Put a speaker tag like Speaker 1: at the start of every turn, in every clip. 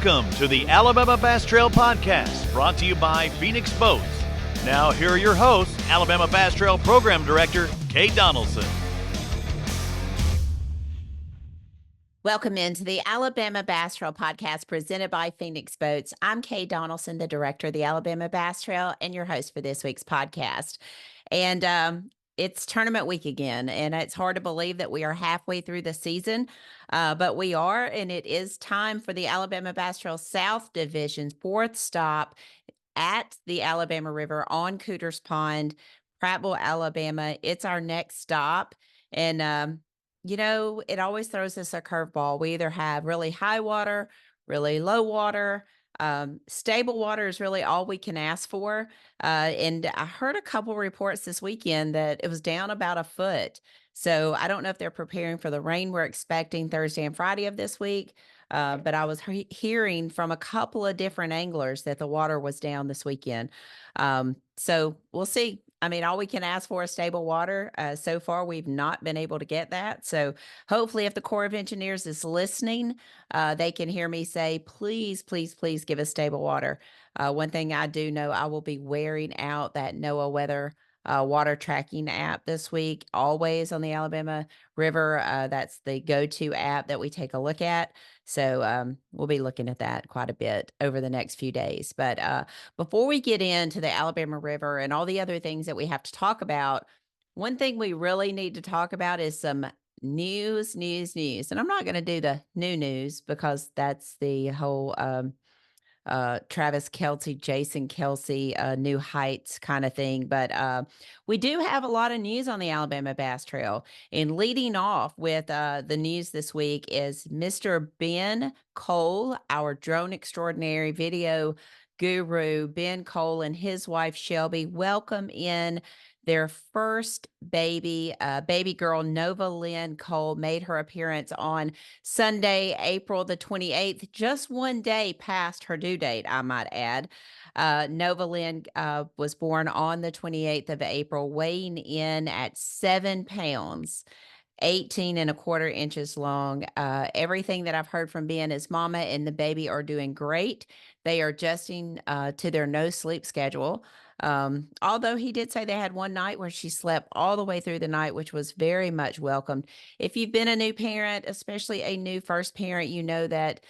Speaker 1: Welcome to the Alabama Bass Trail Podcast, brought to you by Phoenix Boats. Now, here are your hosts, Alabama Bass Trail Program Director, Kate Donaldson.
Speaker 2: Welcome into the Alabama Bass Trail Podcast presented by Phoenix Boats. I'm Kate Donaldson, the director of the Alabama Bass Trail and your host for this week's podcast. And it's tournament week again, and it's hard to believe that we are halfway through the season, but we are, and it is time for the Alabama Bass Trail South Division's fourth stop at the Alabama River on Cooters Pond, Prattville, Alabama. It's our next stop, and it always throws us a curveball. We either have really high water, really low water. Stable water is really all we can ask for. And I heard a couple reports this weekend that it was down about a foot. So I don't know if they're preparing for the rain we're expecting Thursday and Friday of this week. But I was hearing from a couple of different anglers that the water was down this weekend. So we'll see. I mean, all we can ask for is stable water. So far, we've not been able to get that. So hopefully if the Corps of Engineers is listening, they can hear me say, please, please, please give us stable water. One thing I do know, I will be wearing out that NOAA weather water tracking app this week, always on the Alabama River. That's the go-to app that we take a look at. So we'll be looking at that quite a bit over the next few days. But before we get into the Alabama River and all the other things that we have to talk about, one thing we really need to talk about is some news. And I'm not going to do the new news because that's the whole Travis Kelce, Jason Kelce, New Heights kind of thing. But we do have a lot of news on the Alabama Bass Trail. And leading off with the news this week is Mr. Ben Cole, our drone extraordinary video guru. Ben Cole and his wife, Shelby, welcome in their first baby. Baby girl Nova Lynn Cole made her appearance on Sunday, April the 28th, just one day past her due date, I might add. Nova Lynn was born on the 28th of April, weighing in at 7 pounds. 18 and a quarter inches long. Everything that I've heard from Ben is mama and the baby are doing great. They are adjusting to their no sleep schedule. Although he did say they had one night where she slept all the way through the night, which was very much welcomed. If you've been a new parent, especially a new first parent, you know that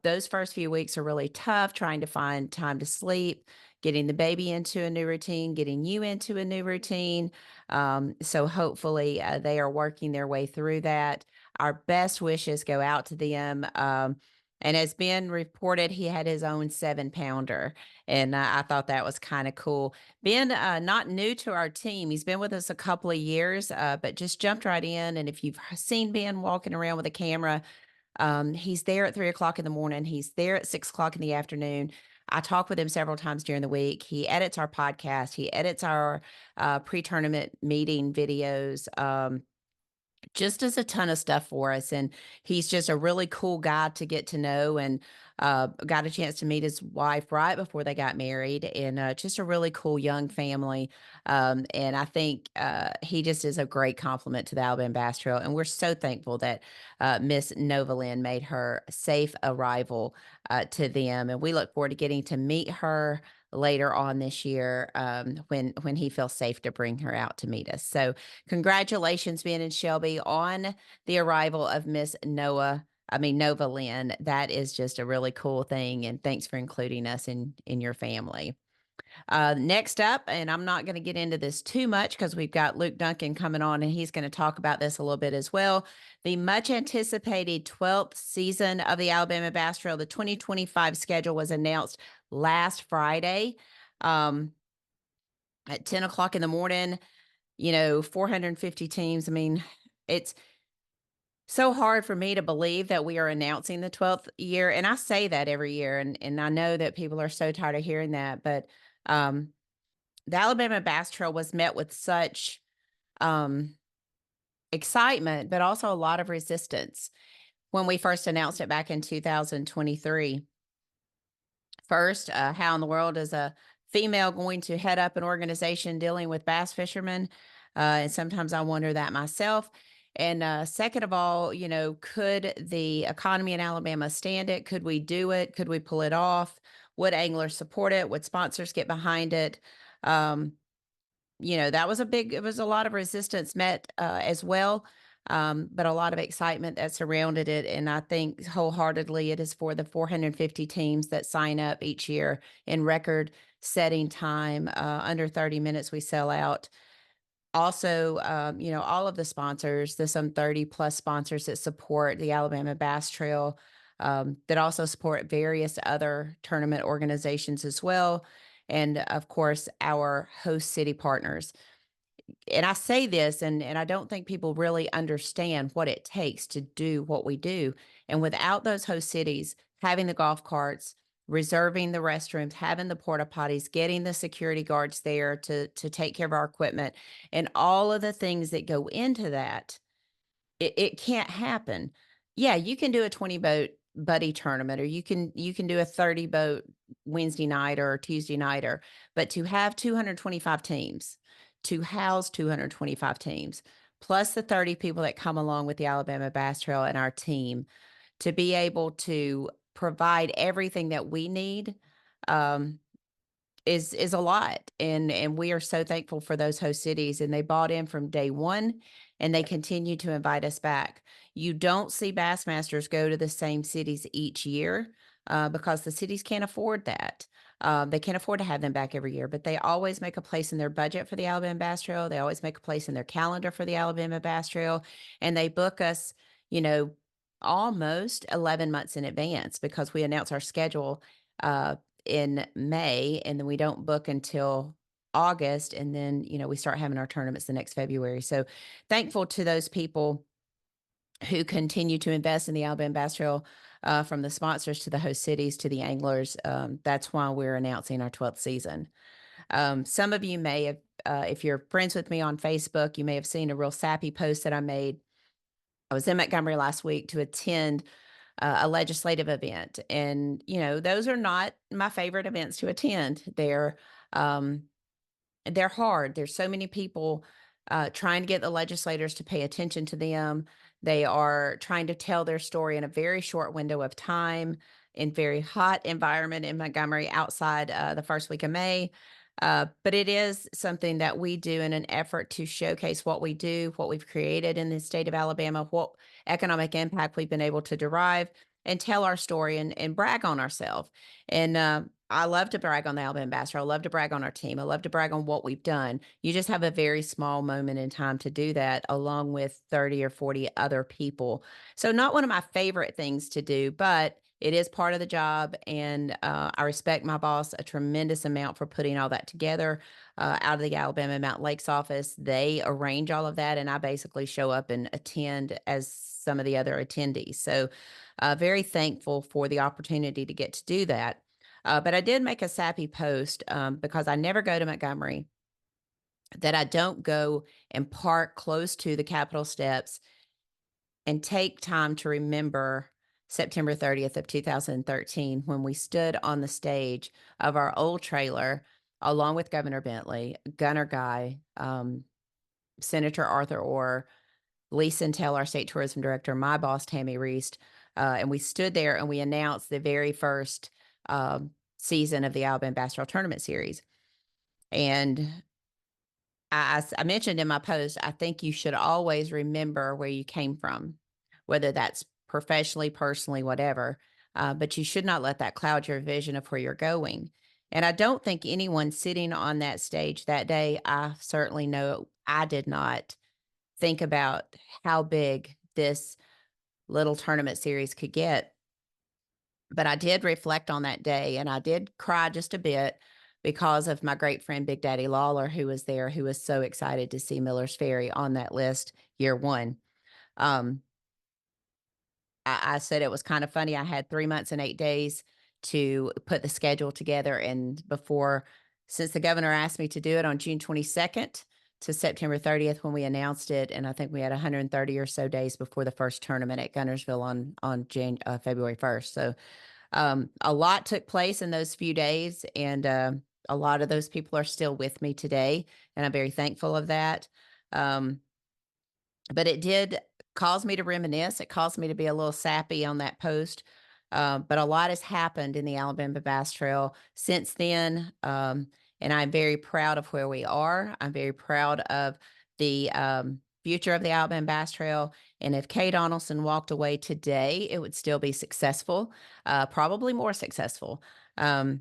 Speaker 2: those first few weeks are really tough, trying to find time to sleep, getting the baby into a new routine, getting you into a new routine. So hopefully they are working their way through that. Our best wishes go out to them. And as Ben reported, he had his own 7-pounder. And I thought that was kind of cool. Ben, not new to our team. He's been with us a couple of years, but just jumped right in. And if you've seen Ben walking around with a camera, he's there at 3:00 in the morning. He's there at 6:00 in the afternoon. I talk with him several times during the week. He edits our podcast. He edits our pre-tournament meeting videos. Just does a ton of stuff for us. And he's just a really cool guy to get to know, and got a chance to meet his wife right before they got married, and just a really cool young family. And I think he just is a great compliment to the Alabama Bass Trail. And we're so thankful that Miss Nova Lynn made her safe arrival to them. And we look forward to getting to meet her later on this year when he feels safe to bring her out to meet us. So congratulations, Ben and Shelby, on the arrival of Miss Nova Lynn. That is just a really cool thing. And thanks for including us in your family. Next up, and I'm not going to get into this too much because we've got Luke Dunkin coming on and he's going to talk about this a little bit as well. The much anticipated 12th season of the Alabama Bass Trail, the 2025 schedule, was announced last Friday at 10:00 in the morning. 450 teams. I mean, it's so hard for me to believe that we are announcing the 12th year. And I say that every year. And I know that people are so tired of hearing that. But the Alabama Bass Trail was met with such excitement, but also a lot of resistance when we first announced it back in 2023. First, how in the world is a female going to head up an organization dealing with bass fishermen? And sometimes I wonder that myself. And second of all, could the economy in Alabama stand it? Could we do it? Could we pull it off? Would anglers support it? Would sponsors get behind it? Um, that was it was a lot of resistance met as well, but a lot of excitement that surrounded it. And I think wholeheartedly it is for the 450 teams that sign up each year in record setting time. Under 30 minutes, we sell out. Also, all of the sponsors, the some 30 plus sponsors that support the Alabama Bass Trail, that also support various other tournament organizations as well. And of course, our host city partners. And I say this, and I don't think people really understand what it takes to do what we do. And without those host cities having the golf carts, reserving the restrooms, having the porta potties, getting the security guards there to take care of our equipment, and all of the things that go into that, it can't happen. Yeah, you can do a 20 boat buddy tournament, or you can do a 30 boat Wednesday night or Tuesday nighter, but to have 225 teams, to house 225 teams, plus the 30 people that come along with the Alabama Bass Trail and our team, to be able to provide everything that we need, um, is a lot. And we are so thankful for those host cities, and they bought in from day one, and they continue to invite us back. You don't see Bassmasters go to the same cities each year, because the cities can't afford that. They can't afford to have them back every year, but they always make a place in their budget for the Alabama Bass Trail. They always make a place in their calendar for the Alabama Bass Trail, and they book us, you know, almost 11 months in advance, because we announce our schedule uh, in May, and then we don't book until August. And then, we start having our tournaments the next February. So thankful to those people who continue to invest in the Alabama Bass Trail, from the sponsors to the host cities to the anglers. That's why we're announcing our 12th season. Some of you may have, if you're friends with me on Facebook, you may have seen a real sappy post that I made. I was in Montgomery last week to attend a legislative event. And, those are not my favorite events to attend. Um, they're hard. There's so many people trying to get the legislators to pay attention to them. They are trying to tell their story in a very short window of time, in very hot environment in Montgomery outside the first week of May. But it is something that we do in an effort to showcase what we do, what we've created in the state of Alabama, what economic impact we've been able to derive, and tell our story and brag on ourselves. And I love to brag on the Alabama Bass Trail. I love to brag on our team. I love to brag on what we've done. You just have a very small moment in time to do that, along with 30 or 40 other people. So not one of my favorite things to do, but it is part of the job. And I respect my boss a tremendous amount for putting all that together out of the Alabama Mountain Lakes office. They arrange all of that, and I basically show up and attend as some of the other attendees. So very thankful for the opportunity to get to do that. But I did make a sappy post, because I never go to Montgomery, that I don't go and park close to the Capitol steps and take time to remember September 30th of 2013, when we stood on the stage of our old trailer along with Governor Bentley, Gunner Guy, Senator Arthur Orr, Lee Centel, our state tourism director, my boss, Tammy Reist, and we stood there and we announced the very first season of the Alabama Bass Trail Tournament Series. And I mentioned in my post, I think you should always remember where you came from, whether that's professionally, personally, whatever. But you should not let that cloud your vision of where you're going. And I don't think anyone sitting on that stage that day, I certainly know I did not think about how big this little tournament series could get. But I did reflect on that day, and I did cry just a bit because of my great friend Big Daddy Lawler, who was there, who was so excited to see Miller's Ferry on that list year one. Um, I said it was kind of funny. I had 3 months and 8 days to put the schedule together. And since the governor asked me to do it on June 22nd to September 30th, when we announced it, and I think we had 130 or so days before the first tournament at Gunnersville on February 1st. So a lot took place in those few days, and a lot of those people are still with me today, and I'm very thankful of that. Um, but it did cause me to reminisce. It caused me to be a little sappy on that post. But a lot has happened in the Alabama Bass Trail since then. And I'm very proud of where we are. I'm very proud of the future of the Alabama Bass Trail. And if Kay Donaldson walked away today, it would still be successful, probably more successful. But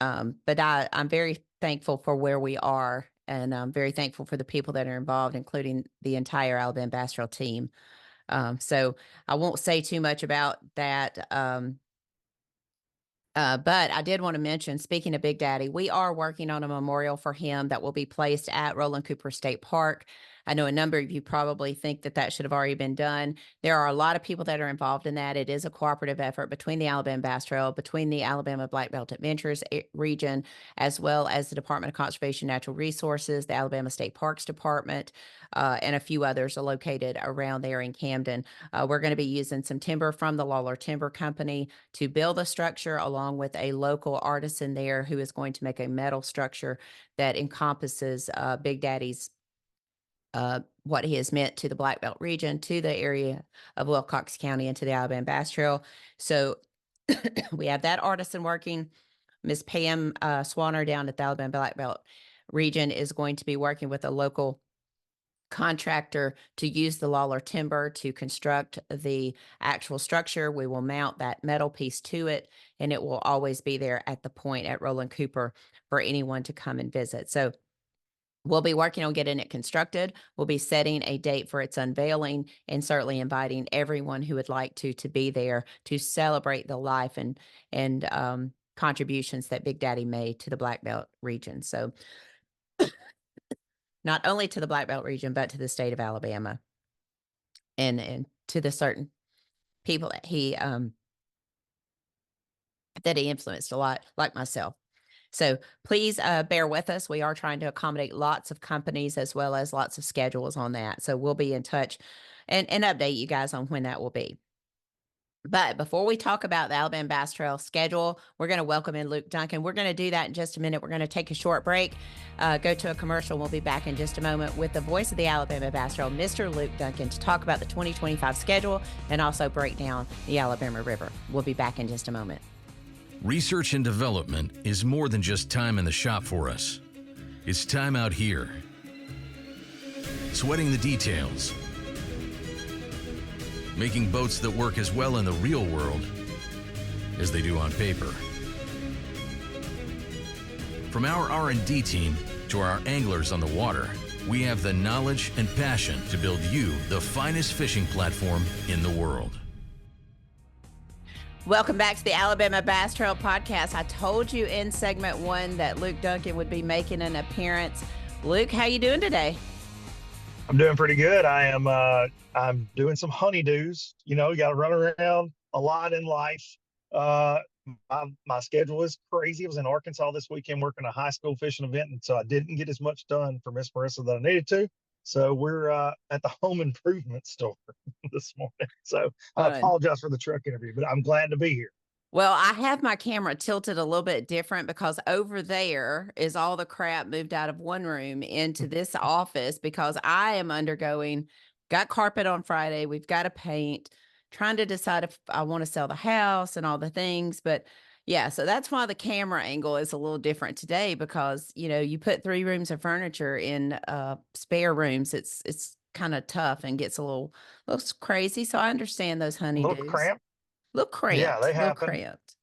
Speaker 2: I'm very thankful for where we are, and I'm very thankful for the people that are involved, including the entire Alabama Bass Trail team. So I won't say too much about that. But I did want to mention, speaking of Big Daddy, we are working on a memorial for him that will be placed at Roland Cooper State Park. I know a number of you probably think that that should have already been done. There are a lot of people that are involved in that. It is a cooperative effort between the Alabama Bass Trail, between the Alabama Black Belt Adventures region, as well as the Department of Conservation and Natural Resources, the Alabama State Parks Department, and a few others are located around there in Camden. We're going to be using some timber from the Lawler Timber Company to build a structure, along with a local artisan there who is going to make a metal structure that encompasses Big Daddy's what he has meant to the Black Belt region, to the area of Wilcox County, and to the Alabama Bass Trail. So we have that artisan working. Miss Pam Swanner down at the Alabama Black Belt region is going to be working with a local contractor to use the Lawler timber to construct the actual structure. We will mount that metal piece to it, and it will always be there at the point at Roland Cooper for anyone to come and visit. So we'll be working on getting it constructed. We'll be setting a date for its unveiling, and certainly inviting everyone who would like to be there to celebrate the life and contributions that Big Daddy made to the Black Belt region. So not only to the Black Belt region, but to the state of Alabama, and to the certain people that he influenced a lot, like myself. So please bear with us. We are trying to accommodate lots of companies as well as lots of schedules on that. So we'll be in touch and update you guys on when that will be. But before we talk about the Alabama Bass Trail schedule, we're going to welcome in Luke Dunkin. We're going to do that in just a minute. We're going to take a short break, go to a commercial. We'll be back in just a moment with the voice of the Alabama Bass Trail, Mr. Luke Dunkin, to talk about the 2025 schedule and also break down the Alabama River. We'll be back in just a moment.
Speaker 3: Research and development is more than just time in the shop for us. It's time out here, sweating the details, making boats that work as well in the real world as they do on paper. From our R&D team to our anglers on the water, we have the knowledge and passion to build you the finest fishing platform in the world.
Speaker 2: Welcome back to the Alabama Bass Trail Podcast. I told you in segment 1 that Luke Dunkin would be making an appearance. Luke, how you doing today?
Speaker 4: I'm doing pretty good. I'm doing some honeydews. You know, you got to run around a lot in life. My schedule is crazy. I was in Arkansas this weekend working a high school fishing event, and so I didn't get as much done for Miss Marissa that I needed to. So we're at the home improvement store this morning. So I apologize for the truck interview, but I'm glad to be here.
Speaker 2: Well, I have my camera tilted a little bit different because over there is all the crap moved out of one room into this office, because I am got carpet on Friday. We've got to paint, trying to decide if I want to sell the house and all the things. But yeah, so that's why the camera angle is a little different today, because, you know, you put 3 rooms of furniture in spare rooms. It's kind of tough and gets a little crazy. So I understand those honeydews.
Speaker 4: A little cramped.
Speaker 2: Look cramped.
Speaker 4: Yeah, they happen.
Speaker 2: Cramped.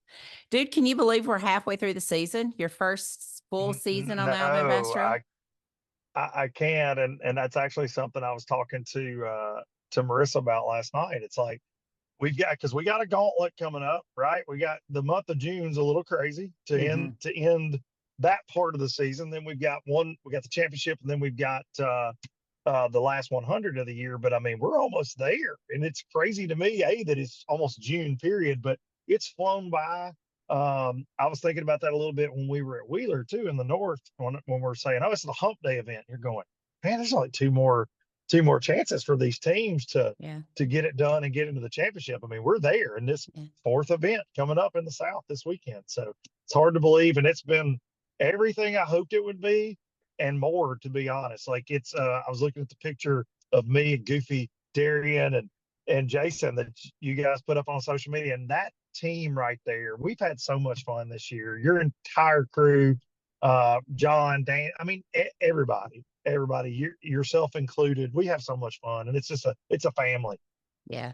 Speaker 2: Dude, can you believe we're halfway through the season? Your first full season on the Alabama Bass Trail?
Speaker 4: I can, and that's actually something I was talking to Marissa about last night. It's like we got a gauntlet coming up, right? We got the month of June's a little crazy to end that part of the season. Then we got the championship, and then we've got the last 100 of the year. But I mean, we're almost there, and it's crazy to me, that it's almost June period, but it's flown by. I was thinking about that a little bit when we were at Wheeler too in the north, when we're saying, oh, it's the hump day event. You're going, man, there's only two more chances for these teams to get it done and get into the championship. I mean, we're there in this 4th event coming up in the South this weekend. So it's hard to believe, and it's been everything I hoped it would be and more, to be honest. Like I was looking at the picture of me and Goofy Darian and Jason that you guys put up on social media. And that team right there, we've had so much fun this year. Your entire crew, John, Dan, I mean, everybody, yourself included. We have so much fun, and it's a family.
Speaker 2: Yeah,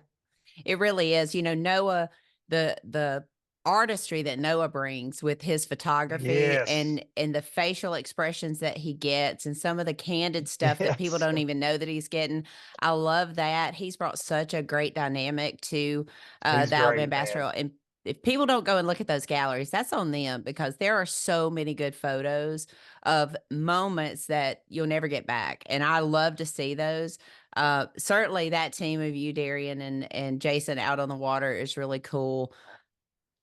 Speaker 2: it really is. Noah, the artistry that Noah brings with his photography
Speaker 4: Yes.
Speaker 2: and the facial expressions that he gets and some of the candid stuff that people
Speaker 4: Yes.
Speaker 2: don't even know that he's getting. I love that. He's brought such a great dynamic to
Speaker 4: He's
Speaker 2: the Alabama
Speaker 4: great,
Speaker 2: Bass
Speaker 4: man.
Speaker 2: Trail. And if people don't go and look at those galleries, that's on them because there are so many good photos of moments that you'll never get back. And I love to see those. Certainly that team of you, Darian and Jason out on the water is really cool.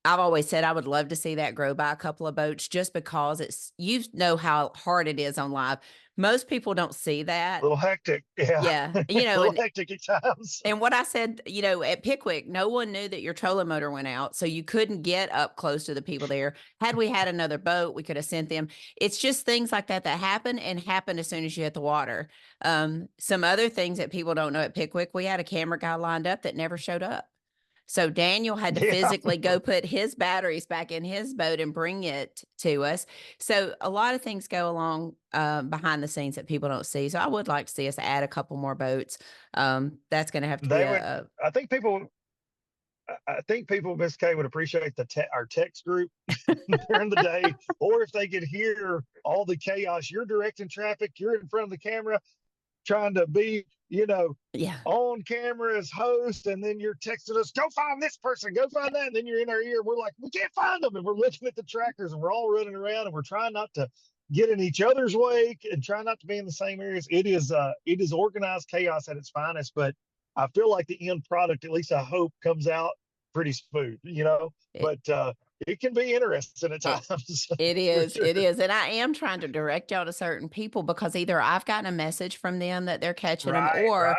Speaker 2: I've always said I would love to see that grow by a couple of boats just because you know how hard it is on live. Most people don't see
Speaker 4: A
Speaker 2: that.
Speaker 4: little hectic. Yeah.
Speaker 2: Yeah.
Speaker 4: A little hectic at times.
Speaker 2: And what I said, at Pickwick, no one knew that your trolling motor went out. So you couldn't get up close to the people there. Had we had another boat, we could have sent them. It's just things like that happen and happen as soon as you hit the water. Some other things that people don't know at Pickwick, we had a camera guy lined up that never showed up. So Daniel had to
Speaker 4: Yeah.
Speaker 2: physically go put his batteries back in his boat and bring it to us. So a lot of things go along behind the scenes that people don't see. So I would like to see us add a couple more boats. That's going to have to be
Speaker 4: They would, I think people, Miss K, would appreciate our text group during the day, or if they could hear all the chaos. You're directing traffic, you're in front of the camera, trying to be,
Speaker 2: yeah.
Speaker 4: on camera as host, and then you're texting us, go find this person, go find that, and then you're in our ear. We're like, we can't find them, and we're looking at the trackers, and we're all running around, and we're trying not to get in each other's wake and try not to be in the same areas. It is organized chaos at its finest, but I feel like the end product, at least I hope, comes out pretty smooth, but it can be interesting at times.
Speaker 2: It is.
Speaker 4: Sure.
Speaker 2: It is. And I am trying to direct y'all to certain people because either I've gotten a message from them that they're catching them, or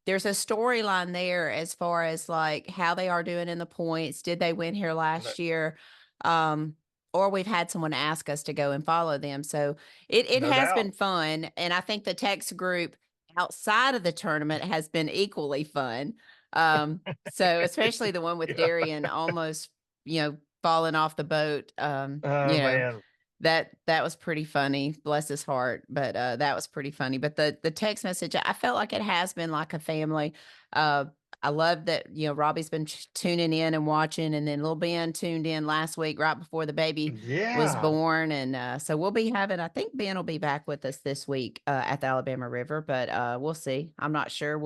Speaker 2: there's a storyline there as far as like how they are doing in the points. Did they win here last year? Or we've had someone ask us to go and follow them. So it
Speaker 4: No
Speaker 2: has
Speaker 4: doubt.
Speaker 2: been fun. And I think the text group outside of the tournament has been equally fun. So especially the one with
Speaker 4: Yeah.
Speaker 2: Darian almost, falling off the boat.
Speaker 4: Oh, man.
Speaker 2: That was pretty funny. Bless his heart. But that was pretty funny. But the text message, I felt like it has been like a family. I love that, Robbie's been tuning in and watching, and then little Ben tuned in last week right before the baby was born. And so we'll be I think Ben will be back with us this week at the Alabama River, but we'll see. I'm not sure.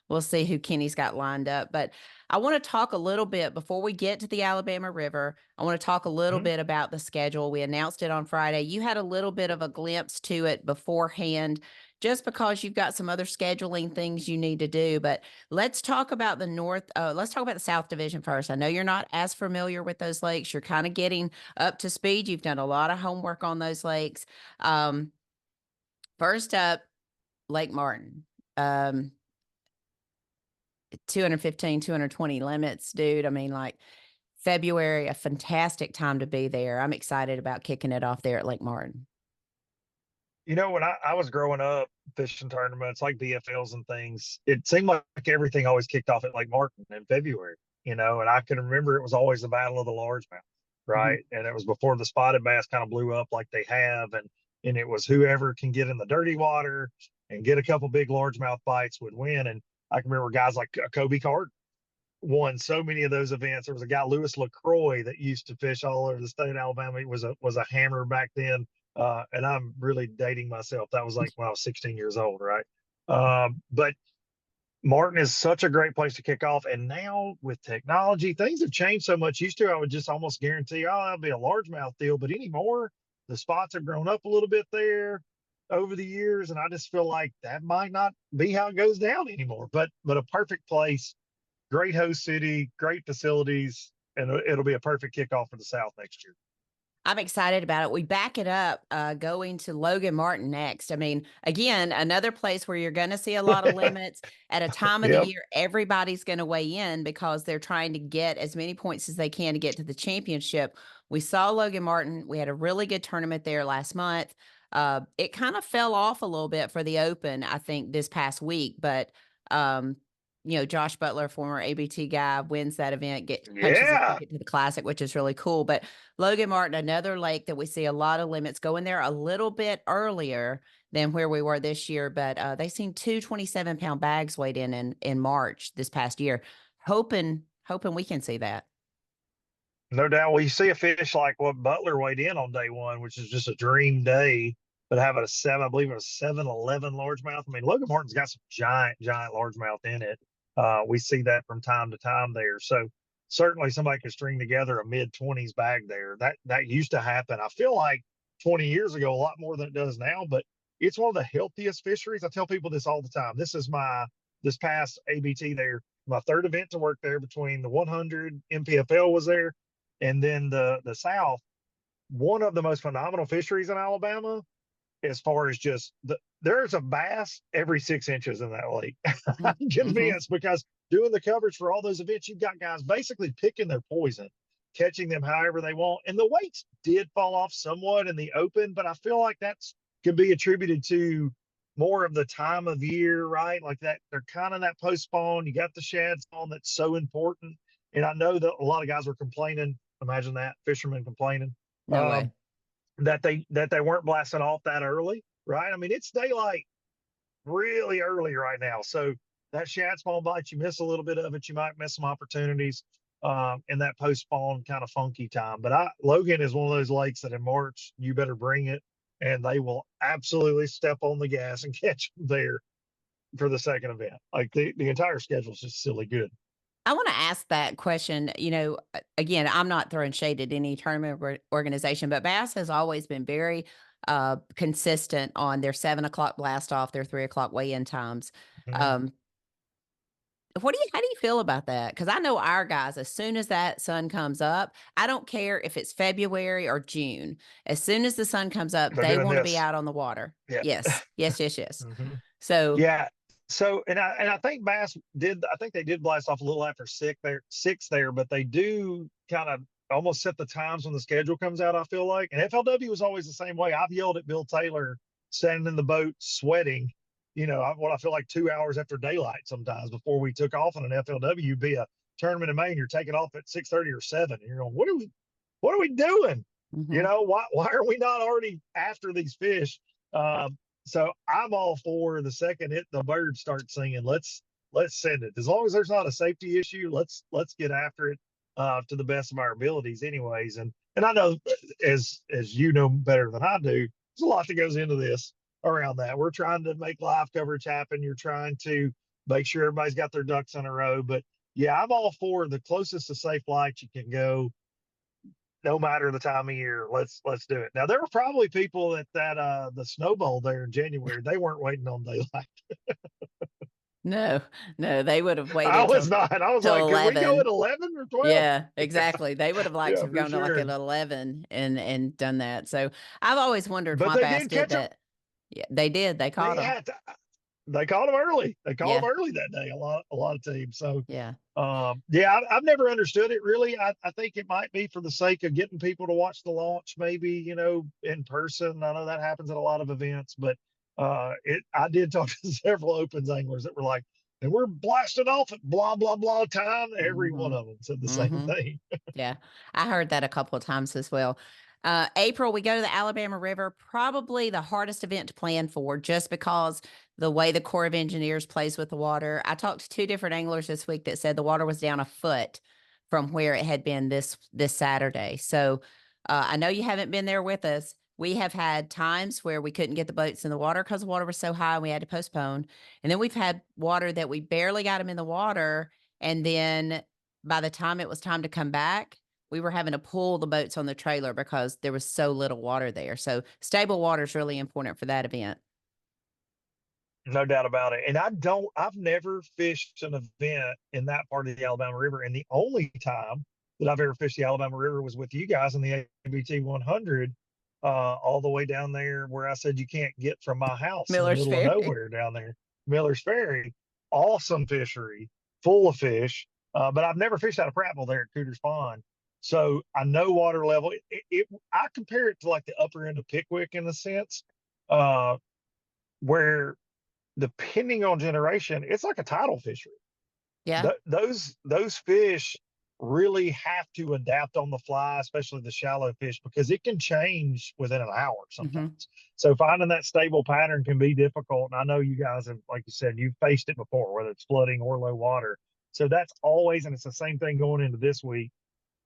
Speaker 2: We'll see who Kenny's got lined up. But I want to talk a little bit before we get to the Alabama River. I want to talk a little bit about the schedule. We announced it on Friday. You had a little bit of a glimpse to it beforehand, just because you've got some other scheduling things you need to do. But let's talk about let's talk about the South Division first. I know you're not as familiar with those lakes. You're kind of getting up to speed. You've done a lot of homework on those lakes. First up, Lake Martin. 215, 220 limits, dude. I mean, like February, a fantastic time to be there. I'm excited about kicking it off there at Lake Martin.
Speaker 4: When I was growing up fishing tournaments like BFLs and things, it seemed like everything always kicked off at Lake Martin in February, and I can remember it was always the Battle of the Largemouth, right? Mm-hmm. And it was before the spotted bass kind of blew up like they have. And it was whoever can get in the dirty water and get a couple big largemouth bites would win. And I can remember guys like Kobe Card won so many of those events. There was a guy, Lewis LaCroix, that used to fish all over the state of Alabama. He was a hammer back then. And I'm really dating myself. That was like when I was 16 years old, right? But Martin is such a great place to kick off. And now with technology, things have changed so much. Used to, I would just almost guarantee, that'll be a largemouth deal. But anymore, the spots have grown up a little bit there over the years, and I just feel like that might not be how it goes down anymore. But a perfect place, great host city, great facilities, and it'll be a perfect kickoff for the South next year.
Speaker 2: I'm excited about it. We back it up going to Logan Martin next. I mean, again, another place where you're going to see a lot of limits at a time of the year. Everybody's going to weigh in because they're trying to get as many points as they can to get to the championship. We saw Logan Martin. We had a really good tournament there last month. It kind of fell off a little bit for the Open, I think, this past week, but Josh Butler, former ABT guy, wins that event, punches a
Speaker 4: Yeah.
Speaker 2: ticket to the Classic, which is really cool. But Logan Martin, another lake that we see a lot of limits going there a little bit earlier than where we were this year. But they seen 2 27-pound bags weighed in March this past year. Hoping we can see that.
Speaker 4: No doubt. Well, you see a fish like what Butler weighed in on day one, which is just a dream day, but having I believe it was 711 largemouth. I mean, Logan Martin's got some giant largemouth in it. We see that from time to time there. So certainly somebody can string together a mid-20s bag there. That used to happen. I feel like 20 years ago, a lot more than it does now, but it's one of the healthiest fisheries. I tell people this all the time. This past ABT there, my third event to work there between the 100 MPFL was there, and then the South. One of the most phenomenal fisheries in Alabama, as far as just there's a bass every 6 inches in that lake. I'm convinced, because doing the coverage for all those events, you've got guys basically picking their poison, catching them however they want. And the weights did fall off somewhat in the Open, but I feel like that's could be attributed to more of the time of year, right? Like that, they're kind of that post spawn. You got the shad spawn that's so important. And I know that a lot of guys were complaining. Imagine that, fishermen complaining.
Speaker 2: No way.
Speaker 4: That they weren't blasting off that early, right? I mean, it's daylight really early right now. So that shad spawn bite, you miss a little bit of it, you might miss some opportunities in that post spawn kind of funky time. But Logan is one of those lakes that in March, you better bring it, and they will absolutely step on the gas and catch them there for the second event. Like the entire schedule is just silly good.
Speaker 2: I want to ask that question. Again, I'm not throwing shade at any tournament organization, but Bass has always been very consistent on their 7 o'clock blast off, their 3 o'clock weigh-in times.
Speaker 4: Mhm.
Speaker 2: How do you feel about that? Because I know our guys, as soon as that sun comes up, I don't care if it's February or June. As soon as the sun comes up,
Speaker 4: They're
Speaker 2: they
Speaker 4: doing
Speaker 2: want to be
Speaker 4: this.
Speaker 2: out on the water.
Speaker 4: Yeah.
Speaker 2: Yes, yes, yes, yes.
Speaker 4: Mhm.
Speaker 2: So
Speaker 4: Yeah. So and I think Bass did. I think they did blast off a little after six there, but they do kind of almost set the times when the schedule comes out. I feel like, and FLW was always the same way. I've yelled at Bill Taylor standing in the boat sweating. What I feel like 2 hours after daylight sometimes before we took off on an FLW, be a tournament in Maine. You're taking off at 6:30 or 7, and you're going, what are we doing? Why are we not already after these fish? So I'm all for the second the birds start singing. Let's send it. As long as there's not a safety issue, let's get after it to the best of our abilities, anyways. And I know, as you know better than I do, there's a lot that goes into this around that. We're trying to make live coverage happen. You're trying to make sure everybody's got their ducks in a row. But yeah, I'm all for the closest to safe light you can go, no matter the time of year. Let's do it. Now, there were probably people at the Snow Bowl there in January. They weren't waiting on daylight.
Speaker 2: no, they would have waited.
Speaker 4: I was not. I was like, can we go at 11 or 12?
Speaker 2: Yeah, exactly. They would have liked to have gone to like at 11 and done that. So I've always wondered why Bass did that. Yeah, they did. They caught them.
Speaker 4: They caught them early. They caught them early that day. A lot of teams. So I've never understood it really. I think it might be for the sake of getting people to watch the launch, maybe in person. I know that happens at a lot of events, but I did talk to several Opens anglers that were like, and we're blasting off at blah blah blah time. Every one of them said the same thing.
Speaker 2: Yeah, I heard that a couple of times as well. April, we go to the Alabama River, probably the hardest event to plan for, just because the way the Corps of Engineers plays with the water. I talked to 2 different anglers this week that said the water was down a foot from where it had been this Saturday. So I know you haven't been there with us. We have had times where we couldn't get the boats in the water because the water was so high and we had to postpone. And then we've had water that we barely got them in the water. And then by the time it was time to come back, we were having to pull the boats on the trailer because there was so little water there. So stable water is really important for that event.
Speaker 4: No doubt about it. And I've never fished an event in that part of the Alabama River. And the only time that I've ever fished the Alabama River was with you guys in the ABT 100, all the way down there where I said you can't get from my house
Speaker 2: Miller's
Speaker 4: in the middle
Speaker 2: Ferry.
Speaker 4: of nowhere down there. Miller's Ferry, awesome fishery, full of fish. But I've never fished out of Prattville there at Cooter's Pond. So I know water level. I compare it to like the upper end of Pickwick in a sense. uh, where depending on generation, it's like a tidal fishery.
Speaker 2: Yeah.
Speaker 4: Those fish really have to adapt on the fly, especially the shallow fish, because it can change within an hour
Speaker 2: Hmm.
Speaker 4: sometimes. So finding that stable pattern can be difficult. And I know you guys have, like you said, you've faced it before, whether it's flooding or low water. So that's always, and it's the same thing going into this week.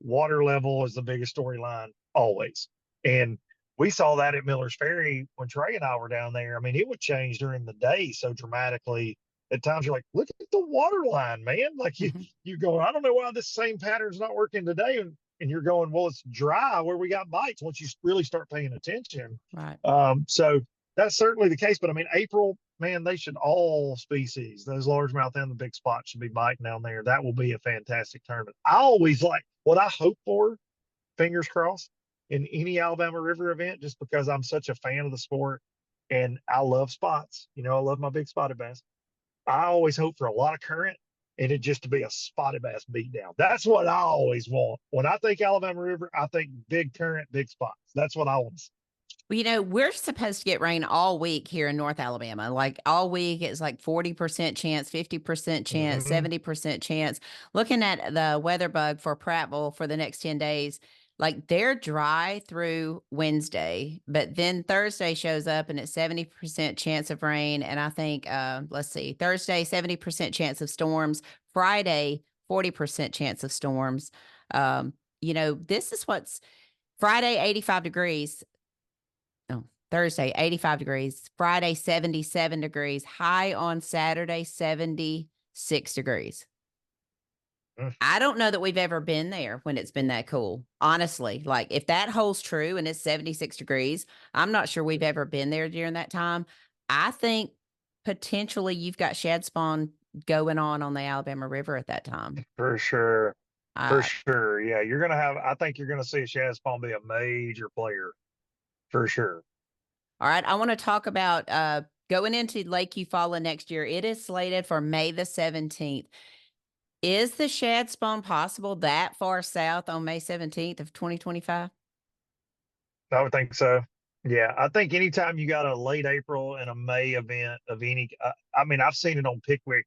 Speaker 4: Water level is the biggest storyline always. And we saw that at Miller's Ferry when Trey and I were down there. I mean, it would change during the day so dramatically. At times you're like, look at the water line, man. Like
Speaker 2: Hmm.
Speaker 4: you go, I don't know why this same pattern's not working today. And you're going, well, it's dry where we got bites once you really start paying attention.
Speaker 2: Right.
Speaker 4: So that's certainly the case. But I mean, April, man, they should all species, those largemouth and the big spot should be biting down there. That will be a fantastic tournament. I always like what I hope for, fingers crossed, in any Alabama River event, just because I'm such a fan of the sport and I love spots. You know, I love my big spotted bass. I always hope for a lot of current and it just to be a spotted bass beatdown. That's what I always want. When I think Alabama River, I think big current, big spots. That's what I want to see.
Speaker 2: Well, we're supposed to get rain all week here in North Alabama. Like all week, it's like 40% chance, 50% chance,
Speaker 4: Mm-hmm.
Speaker 2: 70% chance. Looking at the weather bug for Prattville for the next 10 days, like they're dry through Wednesday, but then Thursday shows up and it's 70% chance of rain. And I think, let's see, Thursday, 70% chance of storms, Friday, 40% chance of storms. This is what's Friday, 85 degrees. No, Thursday, 85 degrees. Friday, 77 degrees. High on Saturday, 76 degrees.
Speaker 4: Mm.
Speaker 2: I don't know that we've ever been there when it's been that cool. Honestly, like if that holds true and it's 76 degrees, I'm not sure we've ever been there during that time. I think potentially you've got shad spawn going on the Alabama River at that time.
Speaker 4: For sure. For
Speaker 2: Uh,
Speaker 4: sure. Yeah. I think you're going to see Shad Spawn be a major player for sure.
Speaker 2: all right. I want to talk about going into Lake Eufaula next year. It is slated for May the 17th. Is the shad spawn possible that far south on May 17th of 2025?
Speaker 4: I would think so. Yeah. I think anytime you got a late April and a May event of any, I mean, I've seen it on Pickwick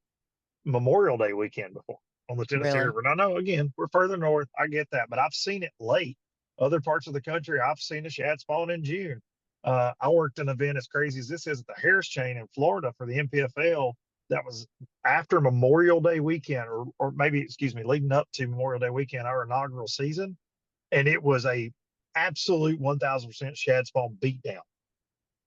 Speaker 4: Memorial Day weekend before on the Tennessee
Speaker 2: Really?
Speaker 4: River. And I know, again, we're further north. I get that, but I've seen it late. Other parts of the country, I've seen a shad spawn in June. I worked an event as crazy as this is at the Harris Chain in Florida for the MPFL. That was after Memorial Day weekend, or maybe, excuse me, leading up to Memorial Day weekend, our inaugural season. And it was a absolute 1000% shad spawn beatdown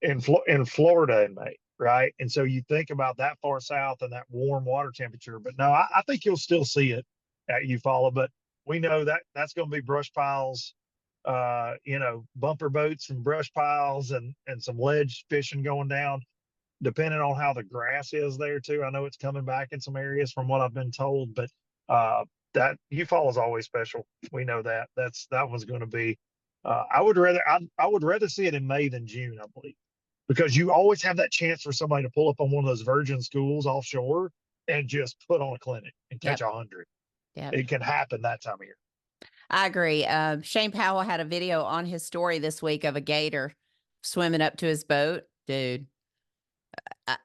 Speaker 4: in Florida in May, right? And so you think about that far south and that warm water temperature, but no, I think you'll still see it at Eufaula, but we know that that's going to be brush piles, bumper boats and brush piles and some ledge fishing going down, depending on how the grass is there too. I know it's coming back in some areas from what I've been told, but that Eufaula is always special. We know that that one's going to be. I would rather see it in May than June, I believe, because you always have that chance for somebody to pull up on one of those virgin schools offshore and just put on a clinic and catch
Speaker 2: Yep.
Speaker 4: 100.
Speaker 2: Yep.
Speaker 4: It can happen that time of year.
Speaker 2: I agree. Shane Powell had a video on his story this week of a gator swimming up to his boat. Dude,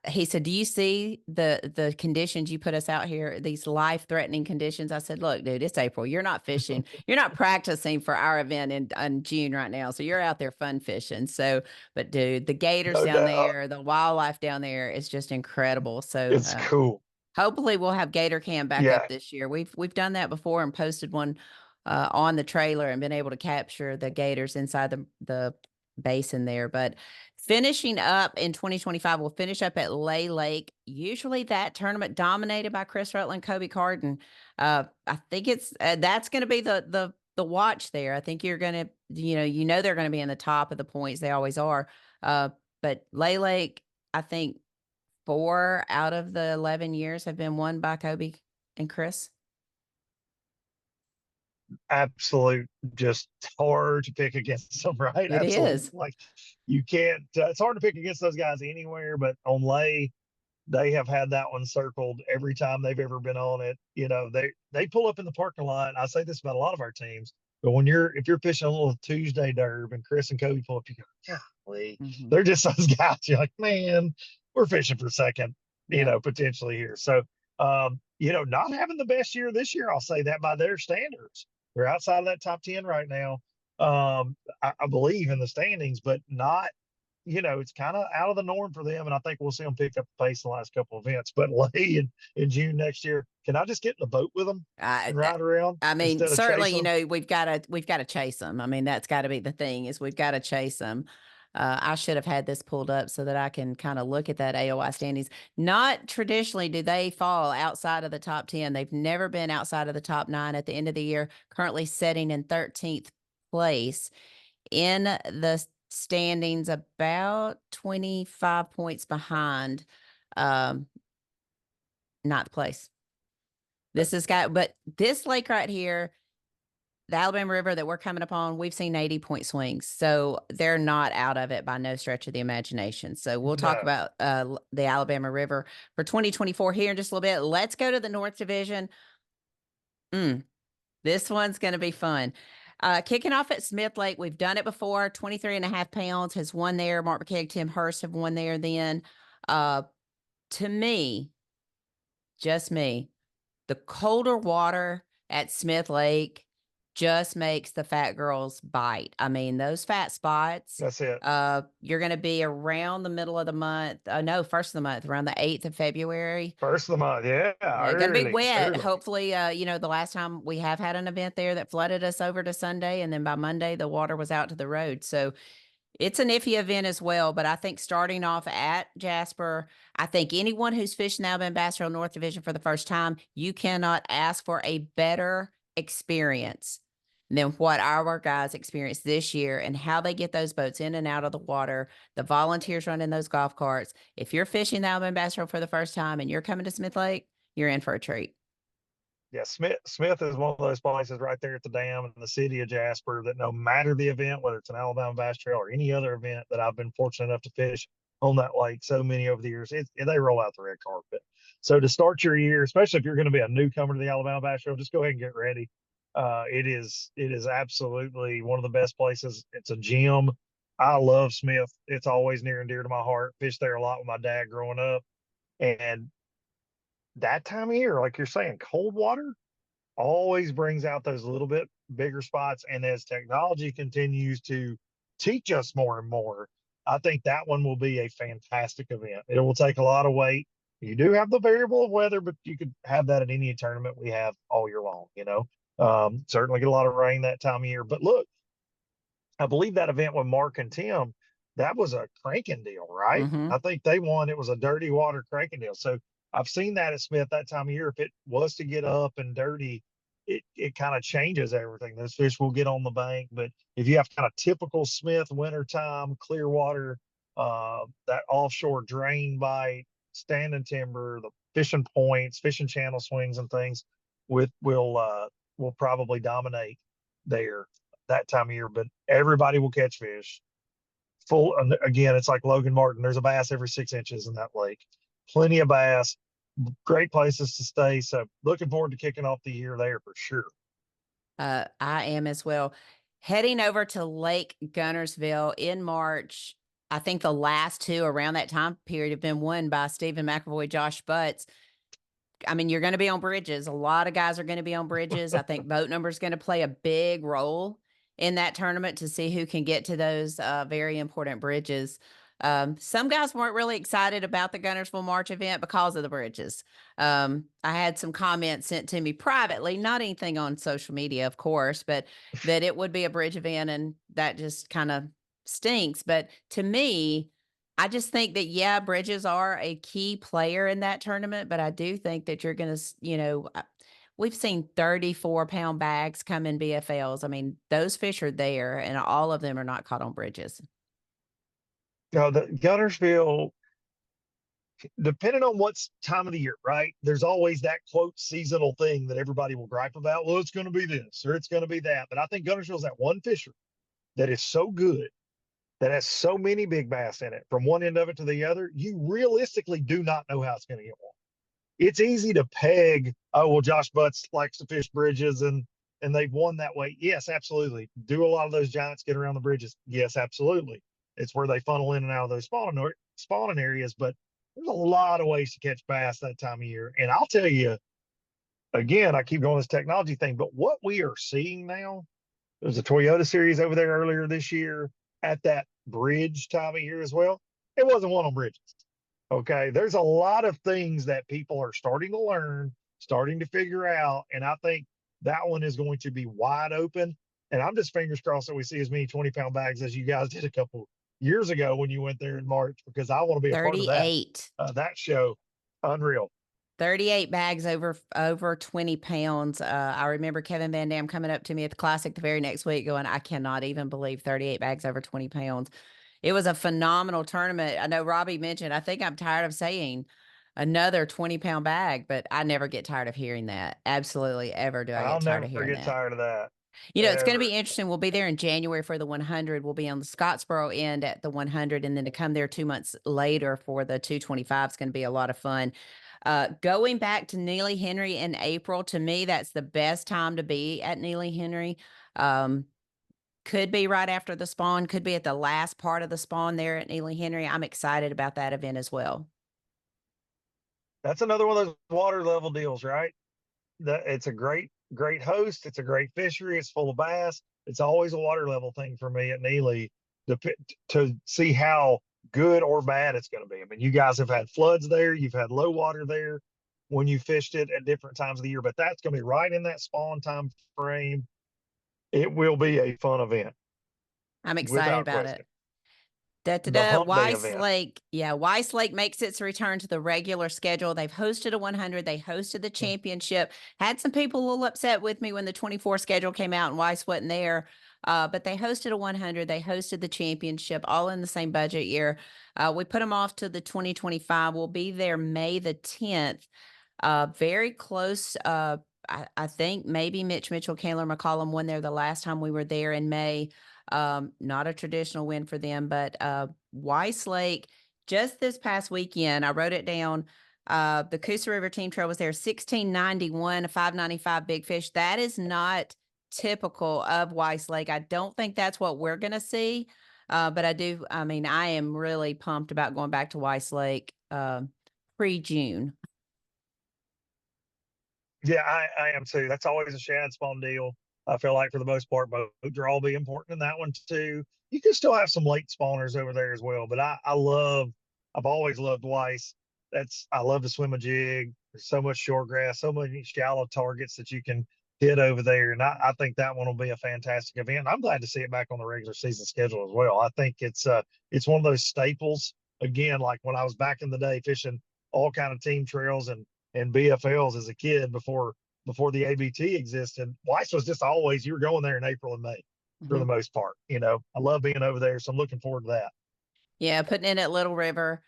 Speaker 2: he said, "Do you see the conditions you put us out here? These life-threatening conditions." I said, "Look, dude, it's April. You're not fishing. You're not practicing for our event in June right now. So you're out there fun fishing." So, but dude, the gators
Speaker 4: No
Speaker 2: down
Speaker 4: doubt.
Speaker 2: there, the wildlife down there is just incredible. So,
Speaker 4: It's cool.
Speaker 2: hopefully we'll have Gator Cam back
Speaker 4: Yeah.
Speaker 2: up this year. We've done that before and posted one on the trailer and been able to capture the gators inside the basin there. But finishing up in 2025, we'll finish up at Lay Lake. Usually that tournament dominated by Chris Rutland, Kobe Carden. I think it's that's going to be the watch there. I think you're going to they're going to be in the top of the points. They always are. But Lay Lake, I think 4 out of the 11 years have been won by Kobe and Chris.
Speaker 4: Absolute, just hard to pick against them, right?
Speaker 2: It
Speaker 4: Absolutely.
Speaker 2: is.
Speaker 4: Like you can't, it's hard to pick against those guys anywhere, but on Lay, they have had that one circled every time they've ever been on it. You know, they pull up in the parking lot. I say this about a lot of our teams, but if you're fishing a little Tuesday derb and Chris and Kobe pull up, you go, yeah, golly.
Speaker 2: Mhm.
Speaker 4: They're just those guys. You're like, man, we're fishing for second,
Speaker 2: Yeah.
Speaker 4: potentially here. So, not having the best year this year, I'll say that by their standards. They're outside of that top 10 right now. I believe in the standings, but not, it's kind of out of the norm for them. And I think we'll see them pick up the pace in the last couple of events. But late in June next year, can I just get in the boat with them and ride around
Speaker 2: I mean,
Speaker 4: instead of
Speaker 2: certainly,
Speaker 4: chase them?
Speaker 2: we've got to chase them. I mean, that's got to be the thing is we've got to chase them. I should have had this pulled up so that I can kind of look at that AOI standings. Not traditionally do they fall outside of the top 10. They've never been outside of the top 9 at the end of the year, currently sitting in 13th place in the standings, about 25 points behind um, ninth place. This has got, but this lake right here, the Alabama River that we're coming upon, we've seen 80-point swings. So they're not out of it by no stretch of the imagination. So we'll talk
Speaker 4: No.
Speaker 2: about the Alabama River for 2024 here in just a little bit. Let's go to the North Division. This one's going to be fun. Kicking off at Smith Lake, we've done it before. 23.5 pounds has won there. Mark McKeag, Tim Hurst have won there then. To me, just me, the colder water at Smith Lake just makes the fat girls bite. I mean, those fat spots.
Speaker 4: That's it.
Speaker 2: You're going to be around the middle of the month. No, first of the month, around the 8th of February.
Speaker 4: First of the month. Yeah.
Speaker 2: Yeah, going to be wet.
Speaker 4: Early.
Speaker 2: Hopefully, the last time we have had an event there that flooded us over to Sunday, and then by Monday the water was out to the road. So it's an iffy event as well. But I think starting off at Jasper, I think anyone who's fishing the Alabama Bass Trail North Division for the first time, you cannot ask for a better experience than what our guys experienced this year and how they get those boats in and out of the water, the volunteers running those golf carts. If you're fishing the Alabama Bass Trail for the first time and you're coming to Smith Lake, you're in for a treat.
Speaker 4: Yeah, Smith is one of those places right there at the dam in the city of Jasper that no matter the event, whether it's an Alabama Bass Trail or any other event that I've been fortunate enough to fish on that lake so many over the years, they roll out the red carpet. So to start your year, especially if you're going to be a newcomer to the Alabama Bass Trail, just go ahead and get ready. It is absolutely one of the best places. It's a gym. I love Smith. It's always near and dear to my heart. Fished there a lot with my dad growing up. And that time of year, like you're saying, cold water always brings out those little bit bigger spots. And as technology continues to teach us more and more, I think that one will be a fantastic event. It will take a lot of weight. You do have the variable of weather, but you could have that at any tournament we have all year long, certainly get a lot of rain that time of year. But look, I believe that event with Mark and Tim, that was a cranking deal, right?
Speaker 2: Mhm.
Speaker 4: I think they won. It was a dirty water cranking deal. So I've seen that at Smith that time of year. If it was to get up and dirty, it kind of changes everything. Those fish will get on the bank. But if you have kind of typical Smith wintertime, clear water, that offshore drain bite, standing timber, the fishing points, fishing channel swings and things will probably dominate there that time of year. But everybody will catch fish. Full again, it's like Logan Martin. There's a bass every 6 inches in that lake. Plenty of bass, great places to stay. So looking forward to kicking off the year there for sure.
Speaker 2: I am as well. Heading over to Lake Gunnersville in March. I think the last two around that time period have been won by Stephen McAvoy, Josh Butts. I mean, you're going to be on bridges. A lot of guys are going to be on bridges. I think boat number is going to play a big role in that tournament to see who can get to those very important bridges. Some guys weren't really excited about the Gunnersville March event because of the bridges. I had some comments sent to me privately, not anything on social media, of course, but that it would be a bridge event, and that just kind of stinks. But to me, I just think that, yeah, bridges are a key player in that tournament, but I do think that you're going to, we've seen 34-pound bags come in BFLs. I mean, those fish are there, and all of them are not caught on bridges.
Speaker 4: The Gunnersville, depending on what time of the year, right? There's always that quote seasonal thing that everybody will gripe about. Well, it's going to be this or it's going to be that. But I think Gunnersville is that one fisher that is so good, that has so many big bass in it from one end of it to the other. You realistically do not know how it's going to get one. It's easy to peg, oh, well, Josh Butts likes to fish bridges and they've won that way. Yes, absolutely. Do a lot of those giants get around the bridges? Yes, absolutely. It's where they funnel in and out of those spawning areas. But there's a lot of ways to catch bass that time of year. And I'll tell you, again, I keep going this technology thing, but what we are seeing now, there's a Toyota series over there earlier this year at that bridge time of year as well. It wasn't one on bridges. Okay. There's a lot of things that people are starting to learn, starting to figure out. And I think that one is going to be wide open. And I'm just fingers crossed that we see as many 20-pound bags as you guys did a couple years ago when you went there in March, because I want to be a part of that.
Speaker 2: 38.
Speaker 4: That show, unreal.
Speaker 2: 38 bags over 20 pounds. I remember Kevin Van Dam coming up to me at the Classic the very next week going, I cannot even believe 38 bags over 20 pounds. It was a phenomenal tournament. I know Robbie mentioned, I think I'm tired of saying another 20-pound bag, but I never get tired of hearing that. Absolutely ever do I
Speaker 4: I'll
Speaker 2: get tired
Speaker 4: never
Speaker 2: of hearing
Speaker 4: get
Speaker 2: that.
Speaker 4: tired of that.
Speaker 2: You know, it's going to
Speaker 4: Ever.
Speaker 2: be interesting. We'll be there in January for the 100. We'll be on the Scottsboro end at the 100, and then to come there 2 months later for the 225 is going to be a lot of fun. Going back to Neely Henry in April, to me, that's the best time to be at Neely Henry. Could be right after the spawn, could be at the last part of the spawn there at Neely Henry. I'm excited about that event as well.
Speaker 4: That's another one of those water level deals, right? It's a great host. It's a great fishery. It's full of bass. It's always a water level thing for me at Neely to see how good or bad it's going to be. I mean, you guys have had floods there. You've had low water there when you fished it at different times of the year, but that's going to be right in that spawn time frame. It will be a fun event.
Speaker 2: I'm excited
Speaker 4: Without
Speaker 2: about
Speaker 4: question.
Speaker 2: it.
Speaker 4: The hump day
Speaker 2: Weiss
Speaker 4: event.
Speaker 2: Lake. Yeah, Weiss Lake makes its return to the regular schedule. They've hosted a 100. They hosted the championship. Had some people a little upset with me when the 24 schedule came out and Weiss wasn't there. But they hosted a 100. They hosted the championship all in the same budget year. We put them off to the 2025. We'll be there May the 10th. Very close. I think maybe Mitch Mitchell, Candler McCollum won there the last time we were there in May. Not a traditional win for them, but Weiss Lake, just this past weekend, I wrote it down. The Coosa River Team Trail was there, 1691, a 595 big fish. That is not typical of Weiss Lake. I don't think that's what we're going to see. But I am really pumped about going back to Weiss Lake pre-June.
Speaker 4: Yeah, I am too. That's always a shad spawn deal. I feel like for the most part, boat draw will be important in that one too. You can still have some late spawners over there as well, but I've always loved Weiss. I love to swim a jig. There's so much short grass, so many shallow targets that you can hit over there. And I think that one will be a fantastic event. I'm glad to see it back on the regular season schedule as well. I think it's one of those staples. Again, like when I was back in the day fishing all kind of team trails and BFLs as a kid before the ABT existed, Weiss was just always, you were going there in April and May for the most part. You know, I love being over there, so I'm looking forward to that.
Speaker 2: Yeah, putting in at Little River,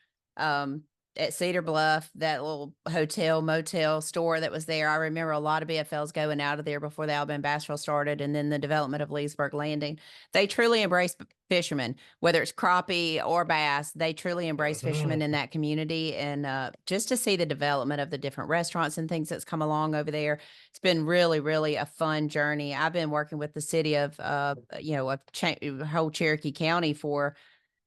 Speaker 2: at Cedar Bluff, that little hotel, motel store that was there. I remember a lot of BFLs going out of there before the Alabama Bass Trail started, and then the development of Leesburg Landing. They truly embrace fishermen, whether it's crappie or bass. They truly embrace fishermen in that community, and just to see the development of the different restaurants and things that's come along over there, it's been really, really a fun journey. I've been working with the city of, whole Cherokee County for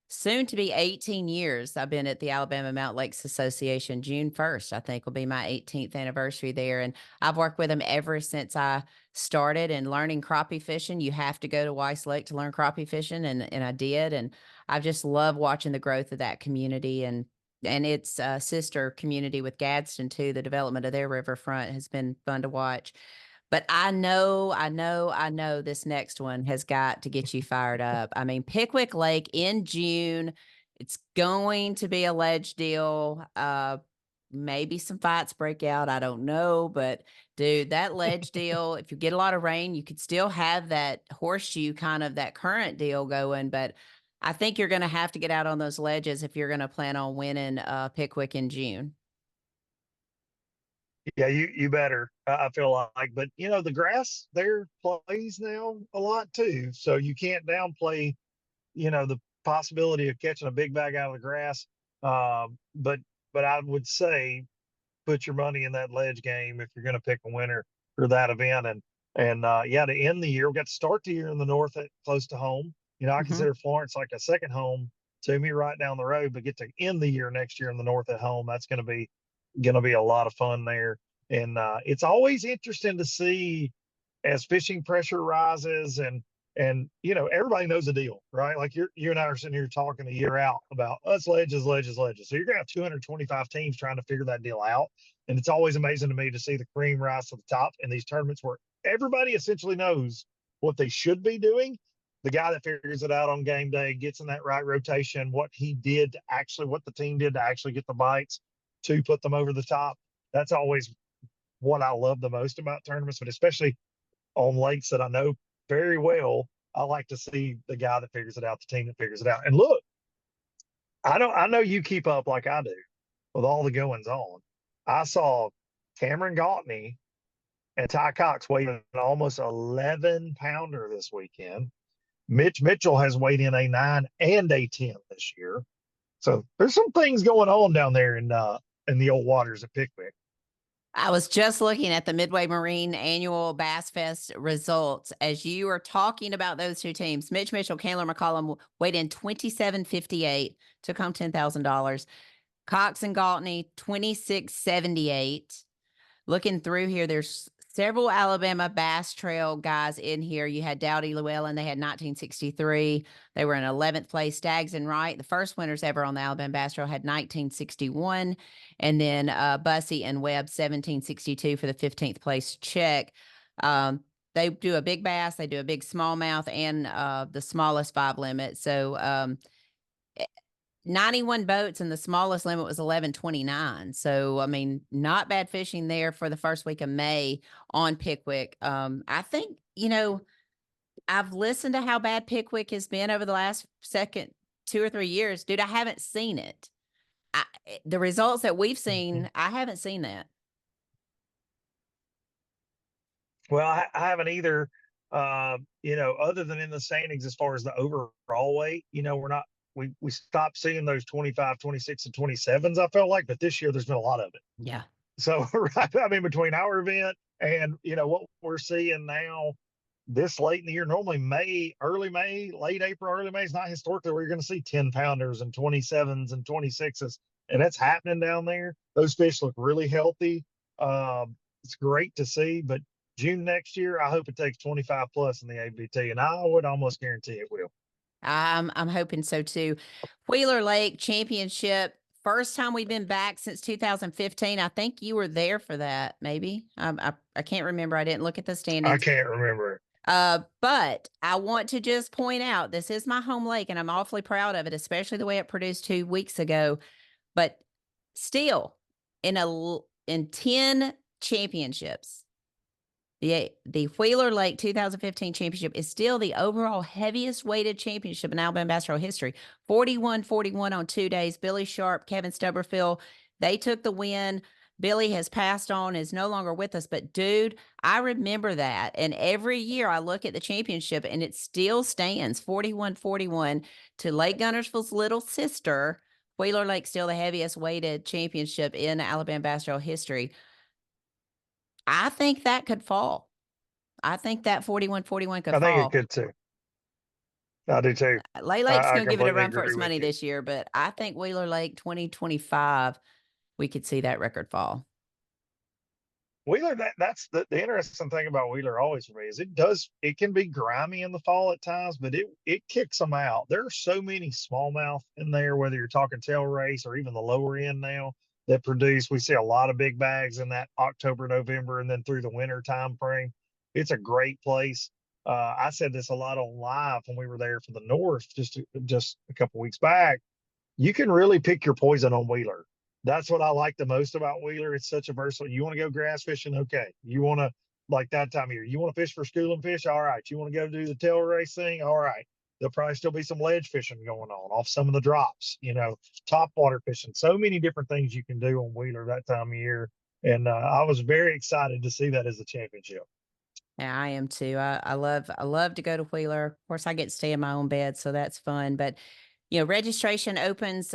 Speaker 2: soon to be 18 years. I've been at the Alabama Mountain Lakes Association. June 1st, I think, will be my 18th anniversary there. And I've worked with them ever since I started. And learning crappie fishing, you have to go to Weiss Lake to learn crappie fishing. And I did. And I've just loved watching the growth of that community and its sister community with Gadsden too. The development of their riverfront has been fun to watch. But I know this next one has got to get you fired up. I mean, Pickwick Lake in June, it's going to be a ledge deal. Maybe some fights break out. I don't know. But dude, that ledge deal, if you get a lot of rain, you could still have that horseshoe kind of that current deal going. But I think you're going to have to get out on those ledges if you're going to plan on winning Pickwick in June.
Speaker 4: Yeah, you better. I feel like, but you know, the grass there plays now a lot too, so you can't downplay, you know, the possibility of catching a big bag out of the grass. But I would say put your money in that ledge game if you're going to pick a winner for that event. And yeah, to end the year, we got to start the year in the north at close to home. You know, I
Speaker 2: Mhm.
Speaker 4: consider Florence like a second home to me right down the road, but get to end the year next year in the north at home. That's going to be a lot of fun there. And it's always interesting to see as fishing pressure rises and you know everybody knows the deal, right? Like you and I are sitting here talking a year out about us ledges. So you're gonna have 225 teams trying to figure that deal out, and it's always amazing to me to see the cream rise to the top in these tournaments where everybody essentially knows what they should be doing. The guy that figures it out on game day gets in that right rotation, what the team did to actually get the bites to put them over the top. That's always what I love the most about tournaments, but especially on lakes that I know very well, I like to see the guy that figures it out, the team that figures it out. And look, I know you keep up like I do with all the goings on. I saw Cameron Gautney and Ty Cox weigh in an almost 11-pounder this weekend. Mitch Mitchell has weighed in a 9 and a 10 this year. So there's some things going on down there in the old waters of Pickwick.
Speaker 2: I was just looking at the Midway Marine Annual Bass Fest results as you were talking about those two teams. Mitch Mitchell, Candler McCollum weighed in 27.58, took home $10,000. Cox and Galtney 26.78. Looking through here, there's several Alabama Bass Trail guys in here. You had Dowdy Llewellyn, they had 1963. They were in 11th place. Staggs and Wright, the first winners ever on the Alabama Bass Trail, had 1961. And then Bussey and Webb, 1762 for the 15th place check. They do a big bass, they do a big smallmouth, and the smallest 5 limit. So 91 boats and the smallest limit was 1129. So, I mean, not bad fishing there for the first week of May on Pickwick. I think, I've listened to how bad Pickwick has been over the last 2 or 3 years. Dude, I haven't seen it. The results that we've seen, I haven't seen that.
Speaker 4: Well, I haven't either. Other than in the standings as far as the overall weight, we're not we stopped seeing those 25, 26, and 27s, I felt like, but this year there's been a lot of it.
Speaker 2: Yeah.
Speaker 4: So right, I mean, between our event and what we're seeing now this late in the year, normally early May, late April, early May is not historically where you're going to see 10-pounders and 27s and 26s, and that's happening down there. Those fish look really healthy. It's great to see, but June next year, I hope it takes 25 plus in the ABT, and I would almost guarantee it will.
Speaker 2: I'm hoping so too. Wheeler Lake Championship, first time we've been back since 2015. I think you were there for that, maybe. I can't remember. I didn't look at the
Speaker 4: I
Speaker 2: standings.
Speaker 4: can't remember.
Speaker 2: But I want to just point out this is my home lake, and I'm awfully proud of it, especially the way it produced 2 weeks ago. But still, in 10 championships, the Wheeler Lake 2015 championship is still the overall heaviest weighted championship in Alabama Bass Trail history. 41-41 on 2 days. Billy Sharp, Kevin Stubberfield, they took the win. Billy has passed on, is no longer with us. But dude, I remember that. And every year I look at the championship and it still stands 41-41 to Lake Gunnersville's little sister. Wheeler Lake still the heaviest weighted championship in Alabama Bass Trail history. I think that could fall. I think that 41-41 could
Speaker 4: I
Speaker 2: fall.
Speaker 4: think it could too. I do too.
Speaker 2: Lake Lake's going to give it a
Speaker 4: completely
Speaker 2: run for
Speaker 4: agree
Speaker 2: its
Speaker 4: with
Speaker 2: money
Speaker 4: you.
Speaker 2: this year, but I think Wheeler Lake 2025, we could see that record fall.
Speaker 4: Wheeler, that's the interesting thing about Wheeler always for me is it can be grimy in the fall at times, but it kicks them out. There are so many smallmouth in there, whether you're talking tail race or even the lower end now that produce. We see a lot of big bags in that October, November, and then through the winter time frame. It's a great place. I said this a lot on live when we were there for the North just a couple weeks back. You can really pick your poison on Wheeler. That's what I like the most about Wheeler. It's such a versatile. You want to go grass fishing? Okay. You want to, like that time of year, you want to fish for schooling fish? All right. You want to go do the tail race thing? All right. There'll probably still be some ledge fishing going on off some of the drops, top water fishing. So many different things you can do on Wheeler that time of year. And I was very excited to see that as a championship.
Speaker 2: Yeah, I am too. I love to go to Wheeler. Of course, I get to stay in my own bed, so that's fun. But registration opens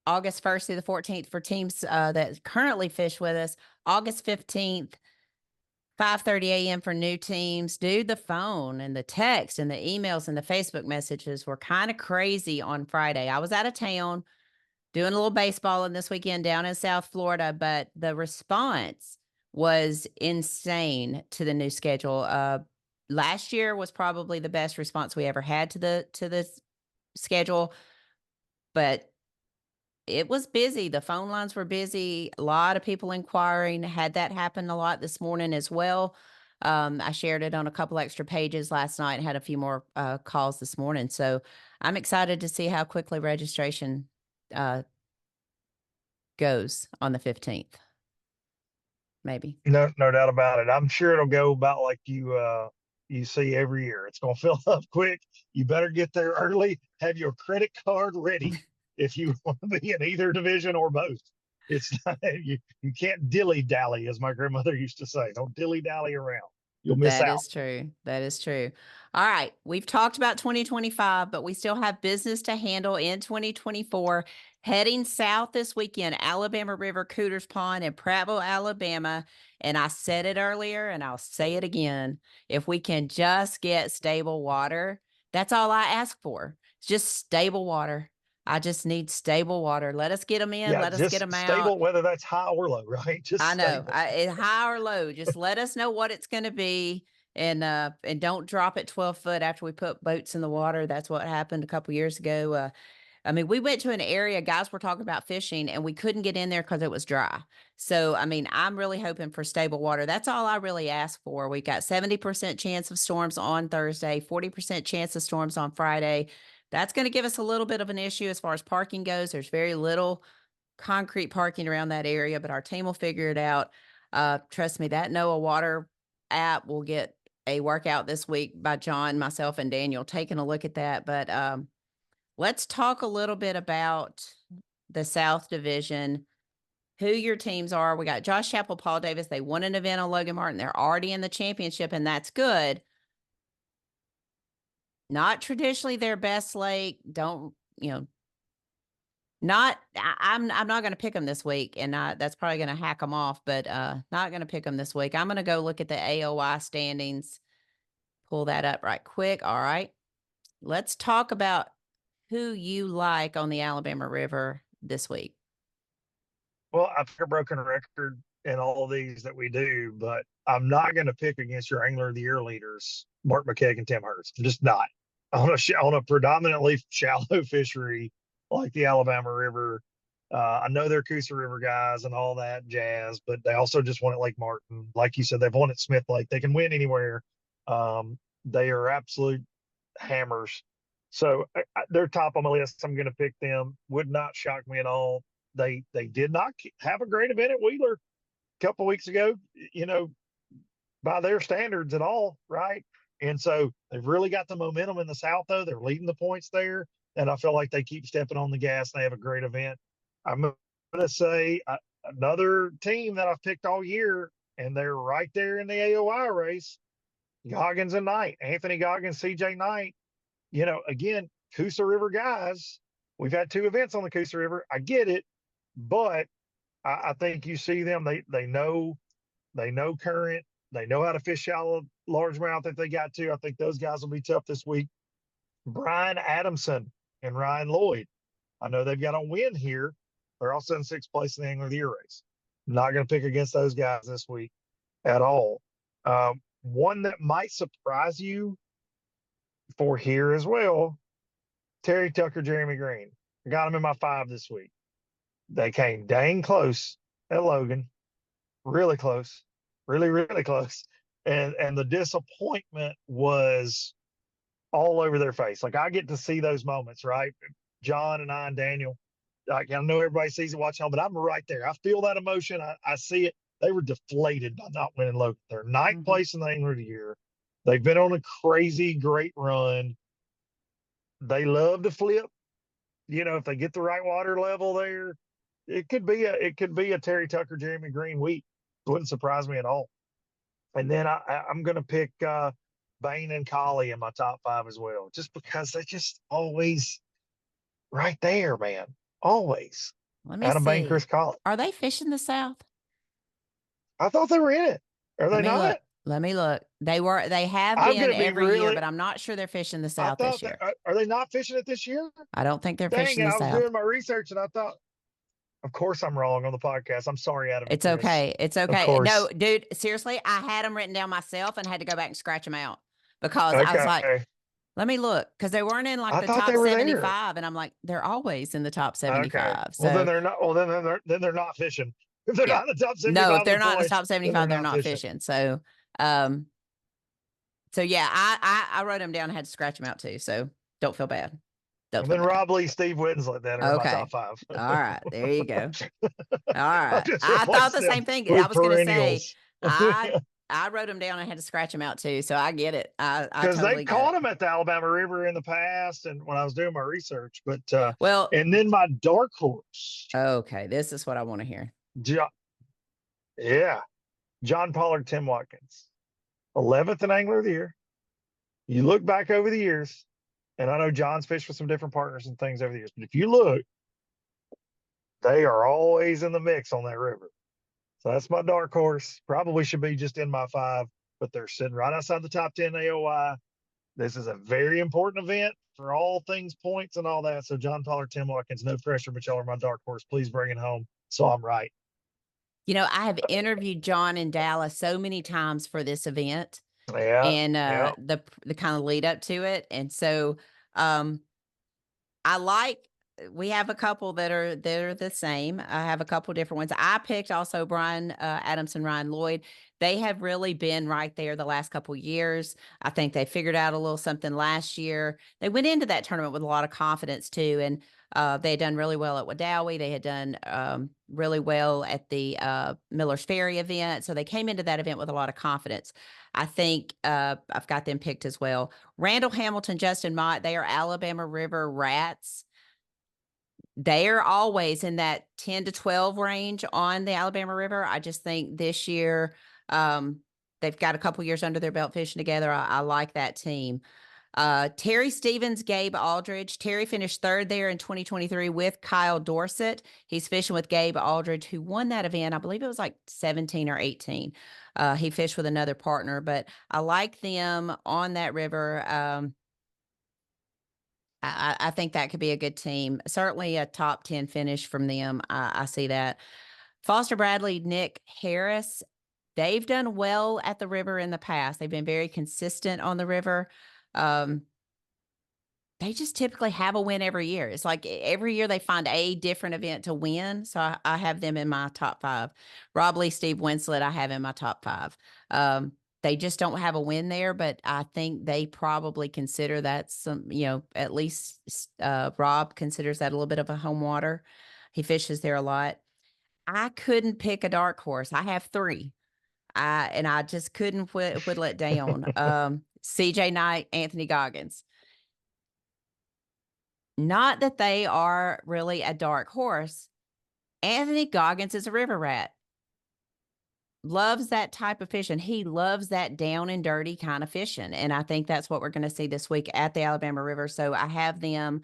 Speaker 2: August 1st through the 14th for teams that currently fish with us. August 15th 5:30 a.m. for new teams. Dude, the phone and the text and the emails and the Facebook messages were kind of crazy on Friday. I was out of town doing a little baseball this weekend down in South Florida, but the response was insane to the new schedule. Last year was probably the best response we ever had to the schedule, but it was busy. The phone lines were busy. A lot of people inquiring. Had that happen a lot this morning as well. I shared it on a couple extra pages last night. Had a few more calls this morning. So I'm excited to see how quickly registration goes on the 15th. Maybe.
Speaker 4: No doubt about it. I'm sure it'll go about like you see every year. It's gonna fill up quick. You better get there early. Have your credit card ready if you want to be in either division or both. It's not, you can't dilly dally, as my grandmother used to say. Don't dilly dally around. You'll miss
Speaker 2: That
Speaker 4: out.
Speaker 2: is true. That is true. All right. We've talked about 2025, but we still have business to handle in 2024. Heading south this weekend, Alabama River, Cooters Pond, and Prattville, Alabama. And I said it earlier and I'll say it again. If we can just get stable water, that's all I ask for. It's just stable water. I just need stable water. Let us get them in.
Speaker 4: Yeah,
Speaker 2: Let us get them
Speaker 4: stable,
Speaker 2: out.
Speaker 4: whether that's high or low, right? Just
Speaker 2: I know,
Speaker 4: stable.
Speaker 2: high or low. Just let us know what it's going to be, and don't drop it 12 foot after we put boats in the water. That's what happened a couple years ago. I mean, we went to an area, guys were talking about fishing, and we couldn't get in there because it was dry. So, I mean, I'm really hoping for stable water. That's all I really ask for. We got 70% chance of storms on Thursday, 40% chance of storms on Friday. That's going to give us a little bit of an issue as far as parking goes. There's very little concrete parking around that area, but our team will figure it out. Trust me, that Noah Water app will get a workout this week by John, myself, and Daniel taking a look at that. But let's talk a little bit about the South Division, who your teams are. We got Josh Chapel, Paul Davis. They won an event on Logan Martin. They're already in the championship, and that's good. Not traditionally their best lake. I'm not going to pick them this week, and that's probably going to hack them off, but not going to pick them this week. I'm going to go look at the AOI standings, pull that up right quick. All right. Let's talk about who you like on the Alabama River this week.
Speaker 4: Well, I think a broken record in all of these that we do, but I'm not going to pick against your Angler of the Year leaders, Mark McKeag and Tim Hurst. I'm just not. On a predominantly shallow fishery like the Alabama River. I know they're Coosa River guys and all that jazz, but they also just won at Lake Martin. Like you said, they've won at Smith Lake. They can win anywhere. They are absolute hammers. So they're top on my list. I'm going to pick them. Would not shock me at all. They did not have a great event at Wheeler a couple weeks ago, by their standards at all, right? And so they've really got the momentum in the South, though. They're leading the points there. And I feel like they keep stepping on the gas. And they have a great event. I'm going to say another team that I've picked all year, and they're right there in the AOI race, Goggins and Knight. Anthony Goggins, CJ Knight. Again, Coosa River guys. We've had 2 events on the Coosa River. I get it, but I think you see them. They know current. They know how to fish shallow largemouth if they got to. I think those guys will be tough this week. Brian Adamson and Ryan Lloyd. I know they've got a win here. They're also in 6th place in the Angler of the Year race. I'm not going to pick against those guys this week at all. One that might surprise you for here as well, Terry Tucker, Jeremy Green. I got them in my 5 this week. They came dang close at Logan. Really close. Really, really close. And the disappointment was all over their face. Like, I get to see those moments, right? John and I and Daniel, I know everybody sees it watching, but I'm right there. I feel that emotion. I see it. They were deflated by not winning Logan. They're 9th place in the Angler of the Year. They've been on a crazy, great run. They love to flip. If they get the right water level there, it could be a Terry Tucker, Jeremy Green week. It wouldn't surprise me at all. And then I'm going to pick Bain and Collie in my top 5 as well, just because they just always right there, man. Always.
Speaker 2: Let me
Speaker 4: Adam Bain,
Speaker 2: see.
Speaker 4: Chris Collie.
Speaker 2: Are they fishing the South?
Speaker 4: I thought they were in it. Are they
Speaker 2: Let me
Speaker 4: not?
Speaker 2: look. Let me look. They have
Speaker 4: I'm
Speaker 2: been
Speaker 4: gonna be
Speaker 2: every year,
Speaker 4: really.
Speaker 2: but I'm not sure they're fishing the
Speaker 4: I
Speaker 2: South this
Speaker 4: thought that
Speaker 2: year.
Speaker 4: are they not fishing it this year?
Speaker 2: I don't think they're
Speaker 4: Dang
Speaker 2: fishing
Speaker 4: it!
Speaker 2: the
Speaker 4: I was
Speaker 2: South.
Speaker 4: doing my research and I thought. Of course, I'm wrong on the podcast. I'm sorry, Adam and
Speaker 2: It's
Speaker 4: Chris.
Speaker 2: okay. It's
Speaker 4: Of
Speaker 2: okay. No,
Speaker 4: course.
Speaker 2: dude, seriously, I had them written down myself and had to go back and scratch them out because I was like,
Speaker 4: Okay.
Speaker 2: let me look, because they weren't in like
Speaker 4: I
Speaker 2: the
Speaker 4: thought
Speaker 2: top
Speaker 4: they were there.
Speaker 2: 75. And I'm like, they're always in the top
Speaker 4: Okay.
Speaker 2: 75.
Speaker 4: Well, then
Speaker 2: So
Speaker 4: they're not. Well, then they're not fishing. If they're
Speaker 2: yeah.
Speaker 4: not in the top
Speaker 2: No, if
Speaker 4: 75 of
Speaker 2: they're
Speaker 4: the
Speaker 2: not in the
Speaker 4: points,
Speaker 2: top
Speaker 4: then they're
Speaker 2: 75, they're
Speaker 4: not
Speaker 2: not
Speaker 4: fishing.
Speaker 2: fishing. Um, so yeah, I wrote them down and had to scratch them out too. So don't feel bad. Don't
Speaker 4: And
Speaker 2: feel
Speaker 4: then
Speaker 2: bad.
Speaker 4: Rob Lee, Steve Winslet, then are in my
Speaker 2: Okay.
Speaker 4: top 5.
Speaker 2: All right. There you go. All
Speaker 4: I
Speaker 2: right.
Speaker 4: just
Speaker 2: I thought
Speaker 4: replaced
Speaker 2: the
Speaker 4: them
Speaker 2: same thing. I
Speaker 4: with
Speaker 2: was going to say,
Speaker 4: perennials.
Speaker 2: I wrote them down and had to scratch them out too. So I get it. I
Speaker 4: Because they've
Speaker 2: totally get
Speaker 4: caught
Speaker 2: it.
Speaker 4: them at the Alabama River in the past, and when I was doing my research, but
Speaker 2: Well,
Speaker 4: and then my dark horse,
Speaker 2: okay. This is what I want to hear.
Speaker 4: yeah, John Pollard, Tim Watkins, 11th in Angler of the Year. You look back over the years, and I know John's fished with some different partners and things over the years, but if you look, they are always in the mix on that river. So that's my dark horse. Probably should be just in my 5, but they're sitting right outside the top 10 AOI. This is a very important event for all things points and all that. So John Pollard, Tim Watkins, no pressure, but y'all are my dark horse. Please bring it home. So I'm right.
Speaker 2: You know, I have interviewed John in Dallas so many times for this event
Speaker 4: Yeah.
Speaker 2: and
Speaker 4: Yeah.
Speaker 2: the kind of lead up to it. And so I like, we have a couple that are the same. I have a couple different ones. I picked also Brian Adamson, Ryan Lloyd. They have really been right there the last couple years. I think they figured out a little something last year. They went into that tournament with a lot of confidence too, and they had done really well at Wadowee. They had done really well at the Miller's Ferry event, so they came into that event with a lot of confidence. I think I've got them picked as well. Randall Hamilton, Justin Mott, they are Alabama River Rats. They're always in that 10 to 12 range on the Alabama River. I just think this year they've got a couple years under their belt fishing together. I like that team. Terry Stevens, Gabe Aldridge. Terry finished 3rd there in 2023 with Kyle Dorsett. He's fishing with Gabe Aldridge, who won that event. I believe it was like 17 or 18. He fished with another partner, but I like them on that river. I think that could be a good team. Certainly a top 10 finish from them. I see that. Foster Bradley, Nick Harris, they've done well at the river in the past. They've been very consistent on the river. They just typically have a win every year. It's like every year they find a different event to win. So I have them in my top 5. Rob Lee, Steve Winslet, I have in my top 5. They just don't have a win there, but I think they probably consider that some, at least Rob considers that a little bit of a home water. He fishes there a lot. I couldn't pick a dark horse. I have 3. And I just couldn't whittle it down. CJ Knight, Anthony Goggins. Not that they are really a dark horse. Anthony Goggins is a river rat. Loves that type of fishing. He loves that down and dirty kind of fishing. And I think that's what we're going to see this week at the Alabama River. So I have them,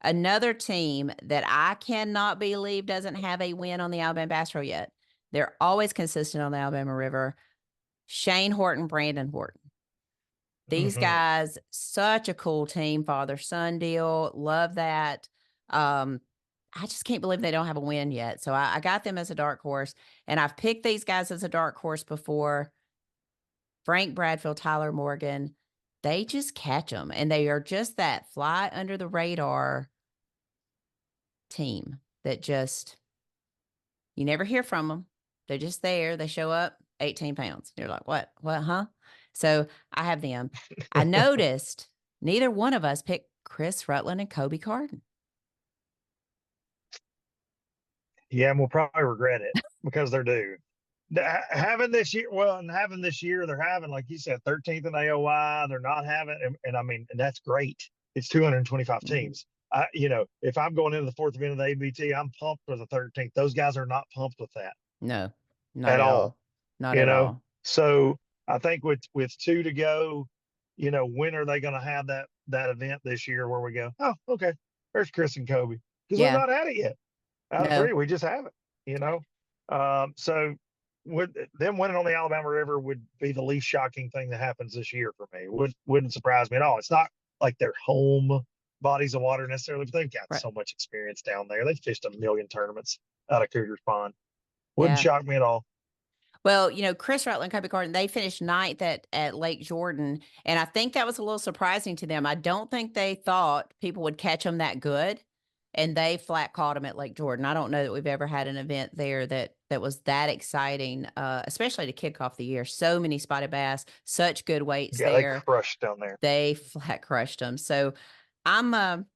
Speaker 2: another team that I cannot believe doesn't have a win on the Alabama Bass Pro yet. They're always consistent on the Alabama River. Shane Horton, Brandon Horton. These guys, such a cool team, father-son deal. Love that. I just can't believe they don't have a win yet. So I got them as a dark horse, and I've picked these guys as a dark horse before. Frank Bradfield, Tyler Morgan, they just catch them, and they are just that fly under the radar team that just, you never hear from them. They're just there. They show up, 18 pounds. You're like, what, huh? So I have them. I noticed neither one of us picked Chris Rutland and Kobe Carden.
Speaker 4: Yeah, and we'll probably regret it because they're due. Having this year, they're having, like you said, 13th in AOI. They're not having, and I mean, and that's great. It's 225 teams. If I'm going into the 4th event of the ABT, I'm pumped for the 13th. Those guys are not pumped with that.
Speaker 2: No, not
Speaker 4: at all.
Speaker 2: Not at all.
Speaker 4: So I think with 2 to go, when are they going to have that event this year where we go, oh, okay, there's Chris and Kobe, because we've not had it yet. Out of 3, we just haven't. So would them winning on the Alabama River would be the least shocking thing that happens this year for me. Wouldn't surprise me at all. It's not like their home bodies of water necessarily, but they've got
Speaker 2: Right.
Speaker 4: so much experience down there. They've fished a million tournaments out of Cougars Pond. Wouldn't
Speaker 2: Yeah.
Speaker 4: shock me at all.
Speaker 2: Well, Chris Rutland, Kobe Gordon, they finished ninth at Lake Jordan. And I think that was a little surprising to them. I don't think they thought people would catch them that good. And they flat caught them at Lake Jordan. I don't know that we've ever had an event there that was that exciting, especially to kick off the year. So many spotted bass, such good weights
Speaker 4: Yeah, they
Speaker 2: there.
Speaker 4: crushed down there.
Speaker 2: They flat crushed them. So I'm, I'm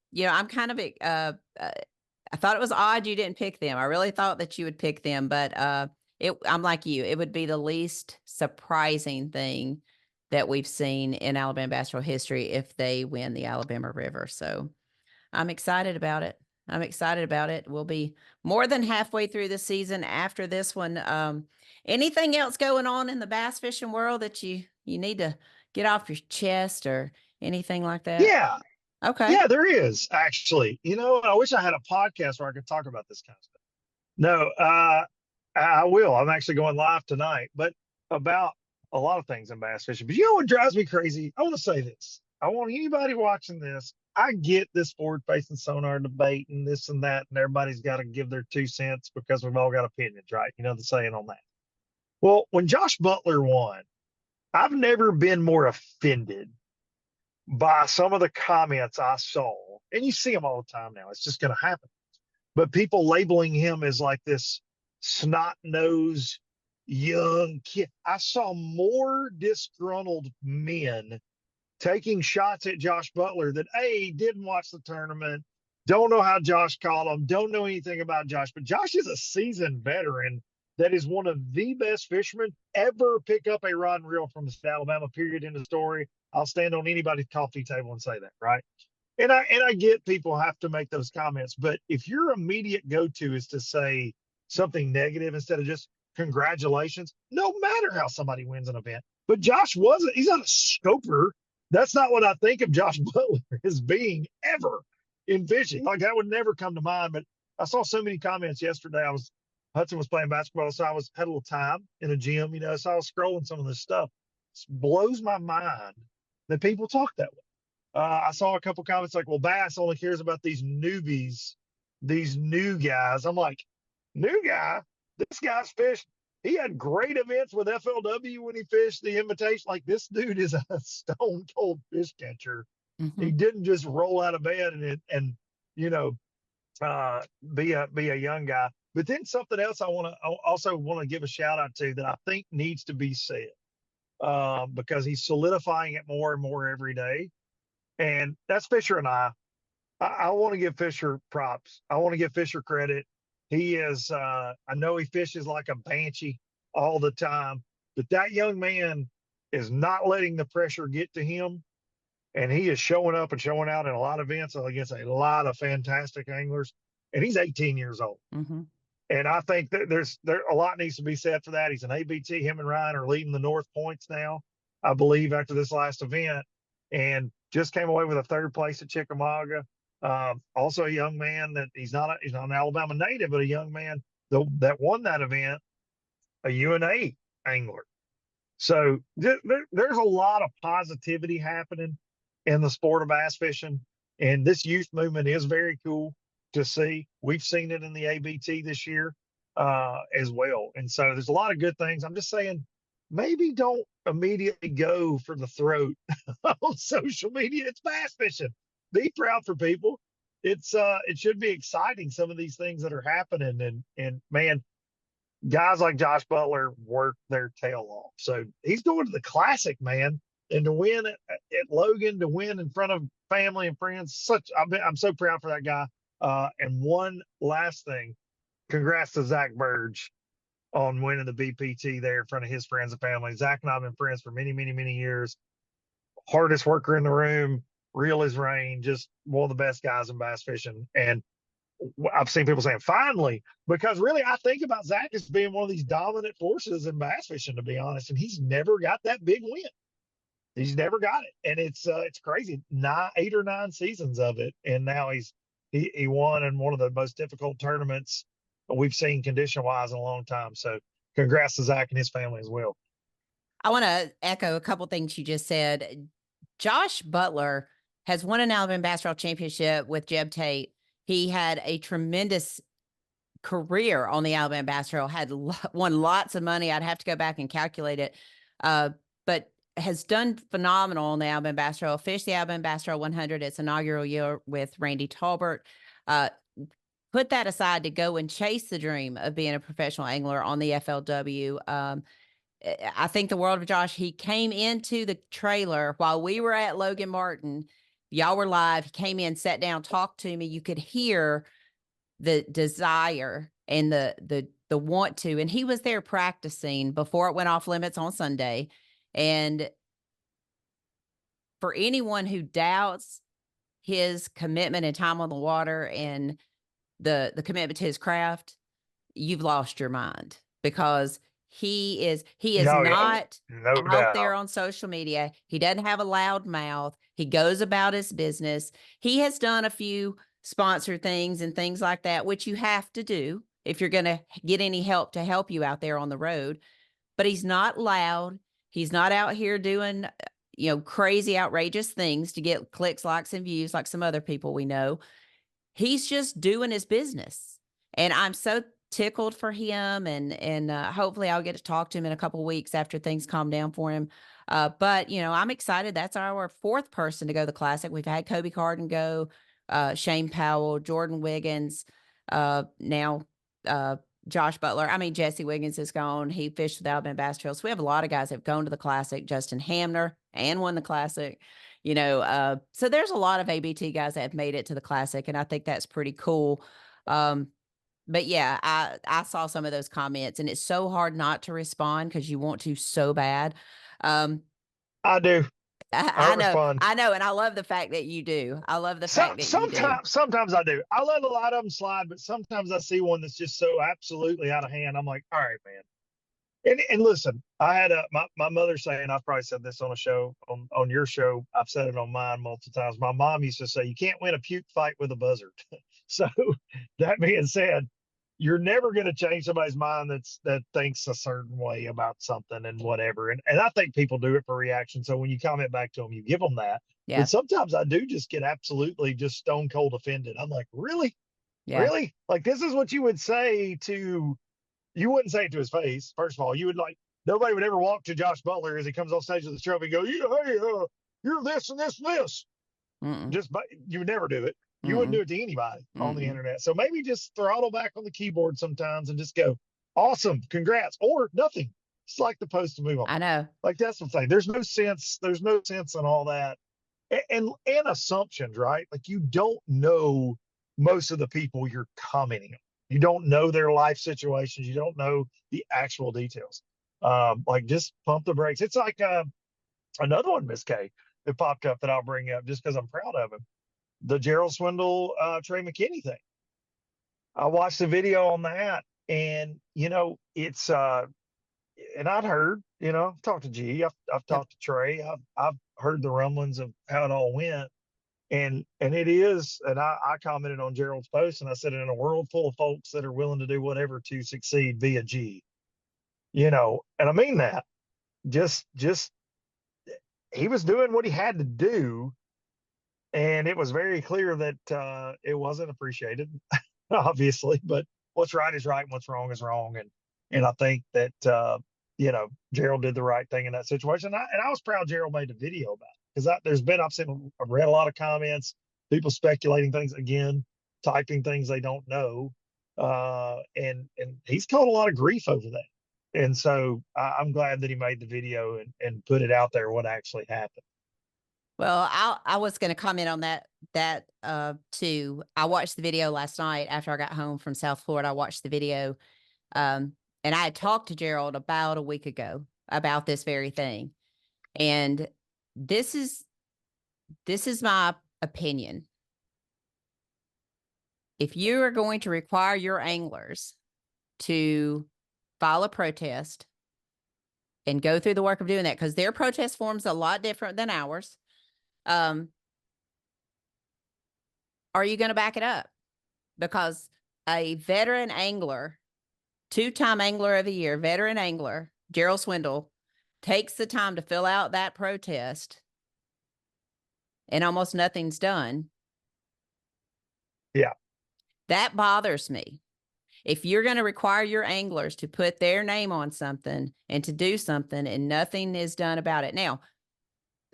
Speaker 2: kind of, I thought it was odd you didn't pick them. I really thought that you would pick them, but I'm like you. It would be the least surprising thing that we've seen in Alabama bass trail history if they win the Alabama River. So I'm excited about it. I'm excited about it. We'll be more than halfway through the season after this one. Anything else going on in the bass fishing world that you need to get off your chest or anything like that?
Speaker 4: Yeah.
Speaker 2: Okay.
Speaker 4: Yeah, there is actually. I wish I had a podcast where I could talk about this kind of stuff. No, I will. I'm actually going live tonight, but about a lot of things in bass fishing. But you know what drives me crazy? I want to say this. I want anybody watching this. I get this forward facing sonar debate and this and that, and everybody's got to give their 2 cents because we've all got opinions, right? You know the saying on that. Well, when Josh Butler won, I've never been more offended by some of the comments I saw, and you see them all the time now. It's just going to happen. But people labeling him as like this snot-nosed young kid. I saw more disgruntled men taking shots at Josh Butler that didn't watch the tournament, don't know how Josh caught him, don't know anything about Josh. But Josh is a seasoned veteran that is one of the best fishermen ever pick up a rod and reel from the state of Alabama, period, in the story. I'll stand on anybody's coffee table and say that, right? And I get people have to make those comments, but if your immediate go-to is to say something negative instead of just congratulations, no matter how somebody wins an event. But Josh he's not a scoper. That's not what I think of Josh Butler as being ever in fishing. Like that would never come to mind. But I saw so many comments yesterday. Hudson was playing basketball, so I had a little time in a gym, so I was scrolling some of this stuff. It blows my mind that people talk that way. I saw a couple comments like, well, Bass only cares about these newbies, these new guys. I'm like, new guy? This guy's fished. He had great events with FLW when he fished the invitation. Like this dude is a stone cold fish catcher.
Speaker 2: Mm-hmm.
Speaker 4: He didn't just roll out of bed and be a young guy. But then something else I also want to give a shout out to that I think needs to be said because he's solidifying it more and more every day. And that's Fisher and I want to give Fisher props. I want to give Fisher credit. He is, I know he fishes like a banshee all the time, but that young man is not letting the pressure get to him. And he is showing up and showing out in a lot of events against a lot of fantastic anglers. And he's 18 years old.
Speaker 2: Mm-hmm.
Speaker 4: And I think that there's a lot needs to be said for that. He's an ABT. Him and Ryan are leading the North points now, I believe, after this last event. And just came away with a 3rd place at Chickamauga. Also a young man that he's not an Alabama native, but a young man that won that event, a UNA angler. So there's a lot of positivity happening in the sport of bass fishing. And this youth movement is very cool to see. We've seen it in the ABT this year as well. And so there's a lot of good things. I'm just saying, maybe don't immediately go for the throat on social media. It's bass fishing. Be proud for people. It should be exciting, some of these things that are happening. And man, guys like Josh Butler work their tail off. So he's going to the Classic, man. And to win at Logan, to win in front of family and friends, I'm so proud for that guy. And one last thing, congrats to Zach Burge on winning the BPT there in front of his friends and family. Zach and I have been friends for many, many, many years. Hardest worker in the room, real as rain, just one of the best guys in bass fishing. And I've seen people saying, finally, because really I think about Zach as being one of these dominant forces in bass fishing, to be honest. And he's never got that big win. He's never got it. And it's crazy. 8 or 9 seasons of it. And now he won in one of the most difficult tournaments we've seen condition wise in a long time. So congrats to Zach and his family as well.
Speaker 2: I want to echo a couple things you just said. Josh Butler has won an Alabama Bass Trail Championship with Jeb Tate. He had a tremendous career on the Alabama Bass Trail, won lots of money. I'd have to go back and calculate it, but has done phenomenal on the Alabama Bass Trail. Fished the Alabama Bass Trail 100 its inaugural year with Randy Talbert. Put that aside to go and chase the dream of being a professional angler on the FLW. I think the world of Josh. He came into the trailer while we were at Logan Martin. Y'all were live. He came in, sat down, talked to me. You could hear the desire and the want to, and he was there practicing before it went off limits on Sunday. And for anyone who doubts his commitment and time on the water and the commitment to his craft, you've lost your mind, because he is not out there on social media. He doesn't have a loud mouth. He goes about his business. He has done a few sponsor things and things like that, which you have to do if you're going to get any help to help you out there on the road. But he's not loud. He's not out here doing, crazy, outrageous things to get clicks, likes, and views like some other people we know. He's just doing his business. And I'm so tickled for him. And hopefully I'll get to talk to him in a couple of weeks after things calm down for him. But, I'm excited. That's our fourth person to go to the Classic. We've had Kobe Carden go, Shane Powell, Jordan Wiggins, now Josh Butler. I mean, Jesse Wiggins is gone. He fished with Alabama Bass Trail. So we have a lot of guys that have gone to the Classic. Justin Hamner and won the Classic. So there's a lot of ABT guys that have made it to the Classic, and I think that's pretty cool. But yeah, I saw some of those comments, and it's so hard not to respond because you want to so bad.
Speaker 4: I do.
Speaker 2: I know, and I love the fact that you do. I love the fact that you do.
Speaker 4: Sometimes I do. I let a lot of them slide, but sometimes I see one that's just so absolutely out of hand. I'm like, all right, man. And listen, I had my mother saying, I've probably said this on a show, on your show. I've said it on mine multiple times. My mom used to say, you can't win a puke fight with a buzzard. So that being said, you're never going to change somebody's mind that thinks a certain way about something and whatever. And I think people do it for reaction. So when you comment back to them, you give them that.
Speaker 2: Yeah.
Speaker 4: But sometimes I do just get absolutely just stone cold offended. I'm like, really? Yeah. Really? Like, this is what you would say to, you wouldn't say it to his face. First of all, you would nobody would ever walk to Josh Butler as he comes on stage with the trophy and go, hey, you're this and this and this. You would never do it. You wouldn't do it to anybody on the internet. So maybe just throttle back on the keyboard sometimes and just go, awesome, congrats, or nothing. It's like the post to move on.
Speaker 2: I know.
Speaker 4: Like, that's the thing. There's no sense in all that. And assumptions, right? Like, you don't know most of the people you're commenting on. You don't know their life situations. You don't know the actual details. Just pump the brakes. It's like another one, Miss K, that popped up that I'll bring up just because I'm proud of him. The Gerald Swindle, Trey McKinney thing. I watched the video on that, and it's and I'd heard, I've talked to G, I've talked to Trey, I've heard the rumblings of how it all went, and it is, and I commented on Gerald's post, and I said, in a world full of folks that are willing to do whatever to succeed, be a G, and I mean that. Just he was doing what he had to do. And it was very clear that it wasn't appreciated, obviously. But what's right is right, and what's wrong is wrong. And I think that Gerald did the right thing in that situation. And I was proud Gerald made a video about it, because I've read a lot of comments, people speculating things again, typing things they don't know, and he's caught a lot of grief over that. And so I'm glad that he made the video and put it out there what actually happened.
Speaker 2: Well, I was going to comment on that too. I watched the video last night after I got home from South Florida. I watched the video, and I had talked to Gerald about a week ago about this very thing. And this is my opinion. If you are going to require your anglers to file a protest and go through the work of doing that, because their protest form's a lot different than ours. Are you going to back it up? Because a veteran angler 2-time angler of the year, veteran angler, Gerald Swindle, takes the time to fill out that protest and almost nothing's done.
Speaker 4: Yeah.
Speaker 2: That bothers me. If you're going to require your anglers to put their name on something and to do something and nothing is done about it. Now,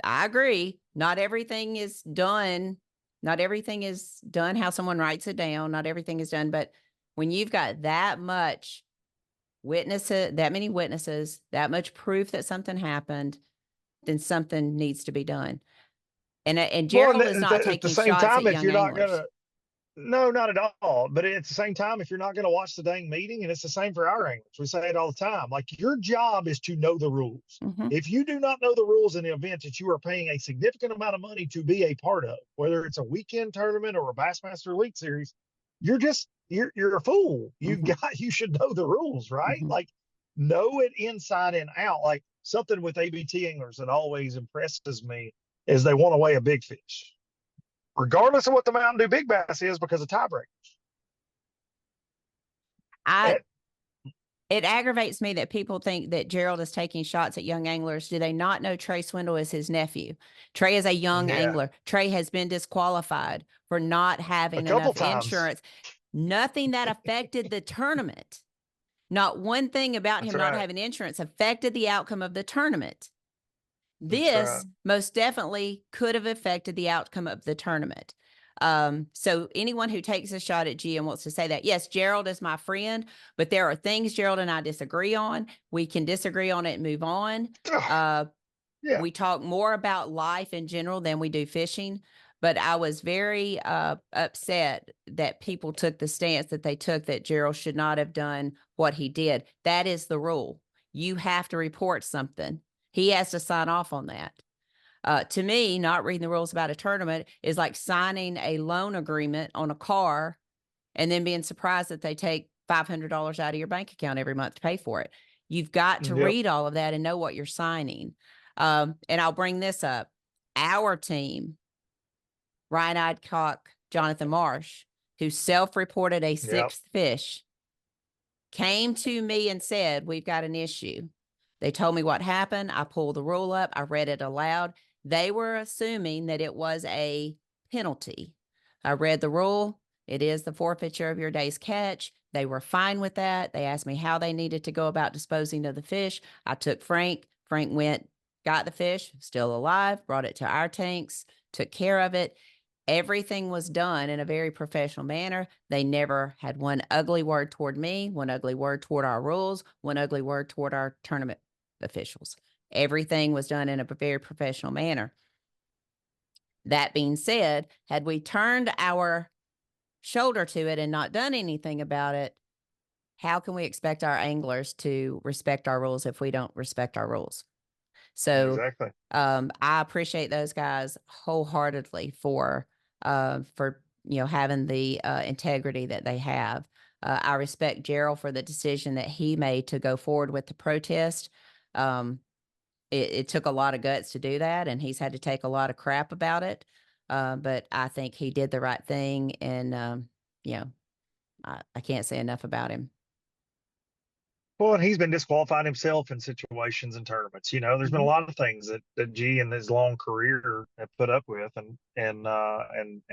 Speaker 2: I agree. Not everything is done. Not everything is done how someone writes it down. Not everything is done. But when you've got that much witnesses, that many witnesses, that much proof that something happened, then something needs to be done. And
Speaker 4: Well,
Speaker 2: Gerald is not
Speaker 4: at the
Speaker 2: taking
Speaker 4: same
Speaker 2: shots
Speaker 4: time,
Speaker 2: at
Speaker 4: if
Speaker 2: young
Speaker 4: you're not
Speaker 2: anglers.
Speaker 4: gonna, no, not at all. But at the same time, if you're not gonna watch the dang meeting, and it's the same for our anglers, we say it all the time. Like, your job is to know the rules.
Speaker 2: Mm-hmm.
Speaker 4: If you do not know the rules in the event that you are paying a significant amount of money to be a part of, whether it's a weekend tournament or a Bassmaster Elite Series, you're a fool.
Speaker 2: Mm-hmm.
Speaker 4: You should know the rules, right?
Speaker 2: Mm-hmm.
Speaker 4: Like, know it inside and out. Like, something with ABT anglers that always impresses me is they want to weigh a big fish, regardless of what the Mountain Dew Big Bass is, because of tiebreakers.
Speaker 2: It aggravates me that people think that Gerald is taking shots at young anglers. Do they not know Trey Swindle is his nephew? Trey is a young angler. Trey has been disqualified for not having enough insurance. Nothing that affected the tournament. Not one thing about him not having insurance affected the outcome of the tournament. This most definitely could have affected the outcome of the tournament. So anyone who takes a shot at G and wants to say that, yes, Gerald is my friend, but there are things Gerald and I disagree on. We can disagree on it and move on. We talk more about life in general than we do fishing, but I was very upset that people took the stance that they took, that Gerald should not have done what he did. That is the rule. You have to report something. He has to sign off on that. To me, not reading the rules about a tournament is like signing a loan agreement on a car and then being surprised that they take $500 out of your bank account every month to pay for it. You've got to read all of that and know what you're signing. And I'll bring this up. Our team, Ryan Idcock, Jonathan Marsh, who self-reported a sixth fish, came to me and said, we've got an issue. They told me what happened. I pulled the rule up. I read it aloud. They were assuming that it was a penalty. I read the rule. It is the forfeiture of your day's catch. They were fine with that. They asked me how they needed to go about disposing of the fish. I took Frank. Frank went, got the fish, still alive, brought it to our tanks, took care of it. Everything was done in a very professional manner. They never had one ugly word toward me, one ugly word toward our rules, one ugly word toward our tournament officials. Everything was done in a very professional manner. That being said, had we turned our shoulder to it and not done anything about it, how can we expect our anglers to respect our rules if we don't respect our rules? So I appreciate those guys wholeheartedly for having the integrity that they have. I respect Gerald for the decision that he made to go forward with the protest. It took a lot of guts to do that, and he's had to take a lot of crap about it. But I think he did the right thing, and I can't say enough about him.
Speaker 4: Well, and he's been disqualified himself in situations and tournaments. There's been a lot of things that G in his long career have put up with, and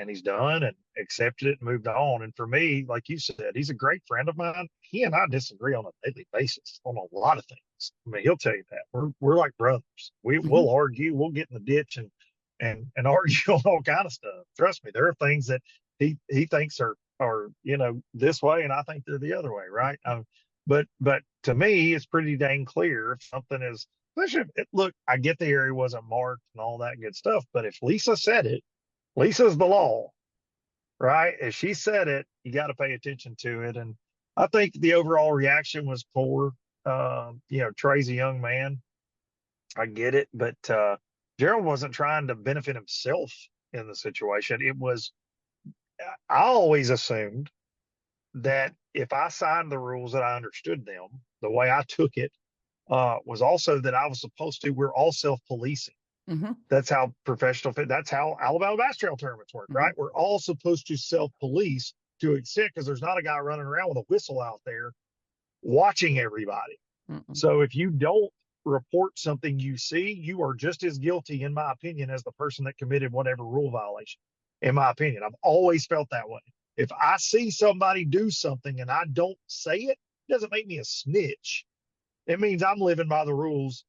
Speaker 4: he's done and accepted it and moved on. And for me, like you said, he's a great friend of mine. He and I disagree on a daily basis on a lot of things. I mean, he'll tell you that we're like brothers. We'll argue, we'll get in the ditch and argue on all kind of stuff. Trust me, there are things that he thinks are this way, and I think they're the other way, right? But to me, it's pretty dang clear if something is, look, I get the area wasn't marked and all that good stuff, but if Lisa said it, Lisa's the law, right? If she said it, you got to pay attention to it. And I think the overall reaction was poor. Trey's a young man. I get it, but Gerald wasn't trying to benefit himself in the situation. I always assumed that if I signed the rules that I understood them, the way I took it was also that I was supposed to, we're all self-policing.
Speaker 2: Mm-hmm.
Speaker 4: That's how that's how Alabama Bass Trail tournaments work, right? We're all supposed to self-police to an extent, because there's not a guy running around with a whistle out there watching everybody.
Speaker 2: Mm-mm.
Speaker 4: So if you don't report something you see, you are just as guilty, in my opinion, as the person that committed whatever rule violation. In my opinion, I've always felt that way. If I see somebody do something and I don't say it, it doesn't make me a snitch. It means I'm living by the rules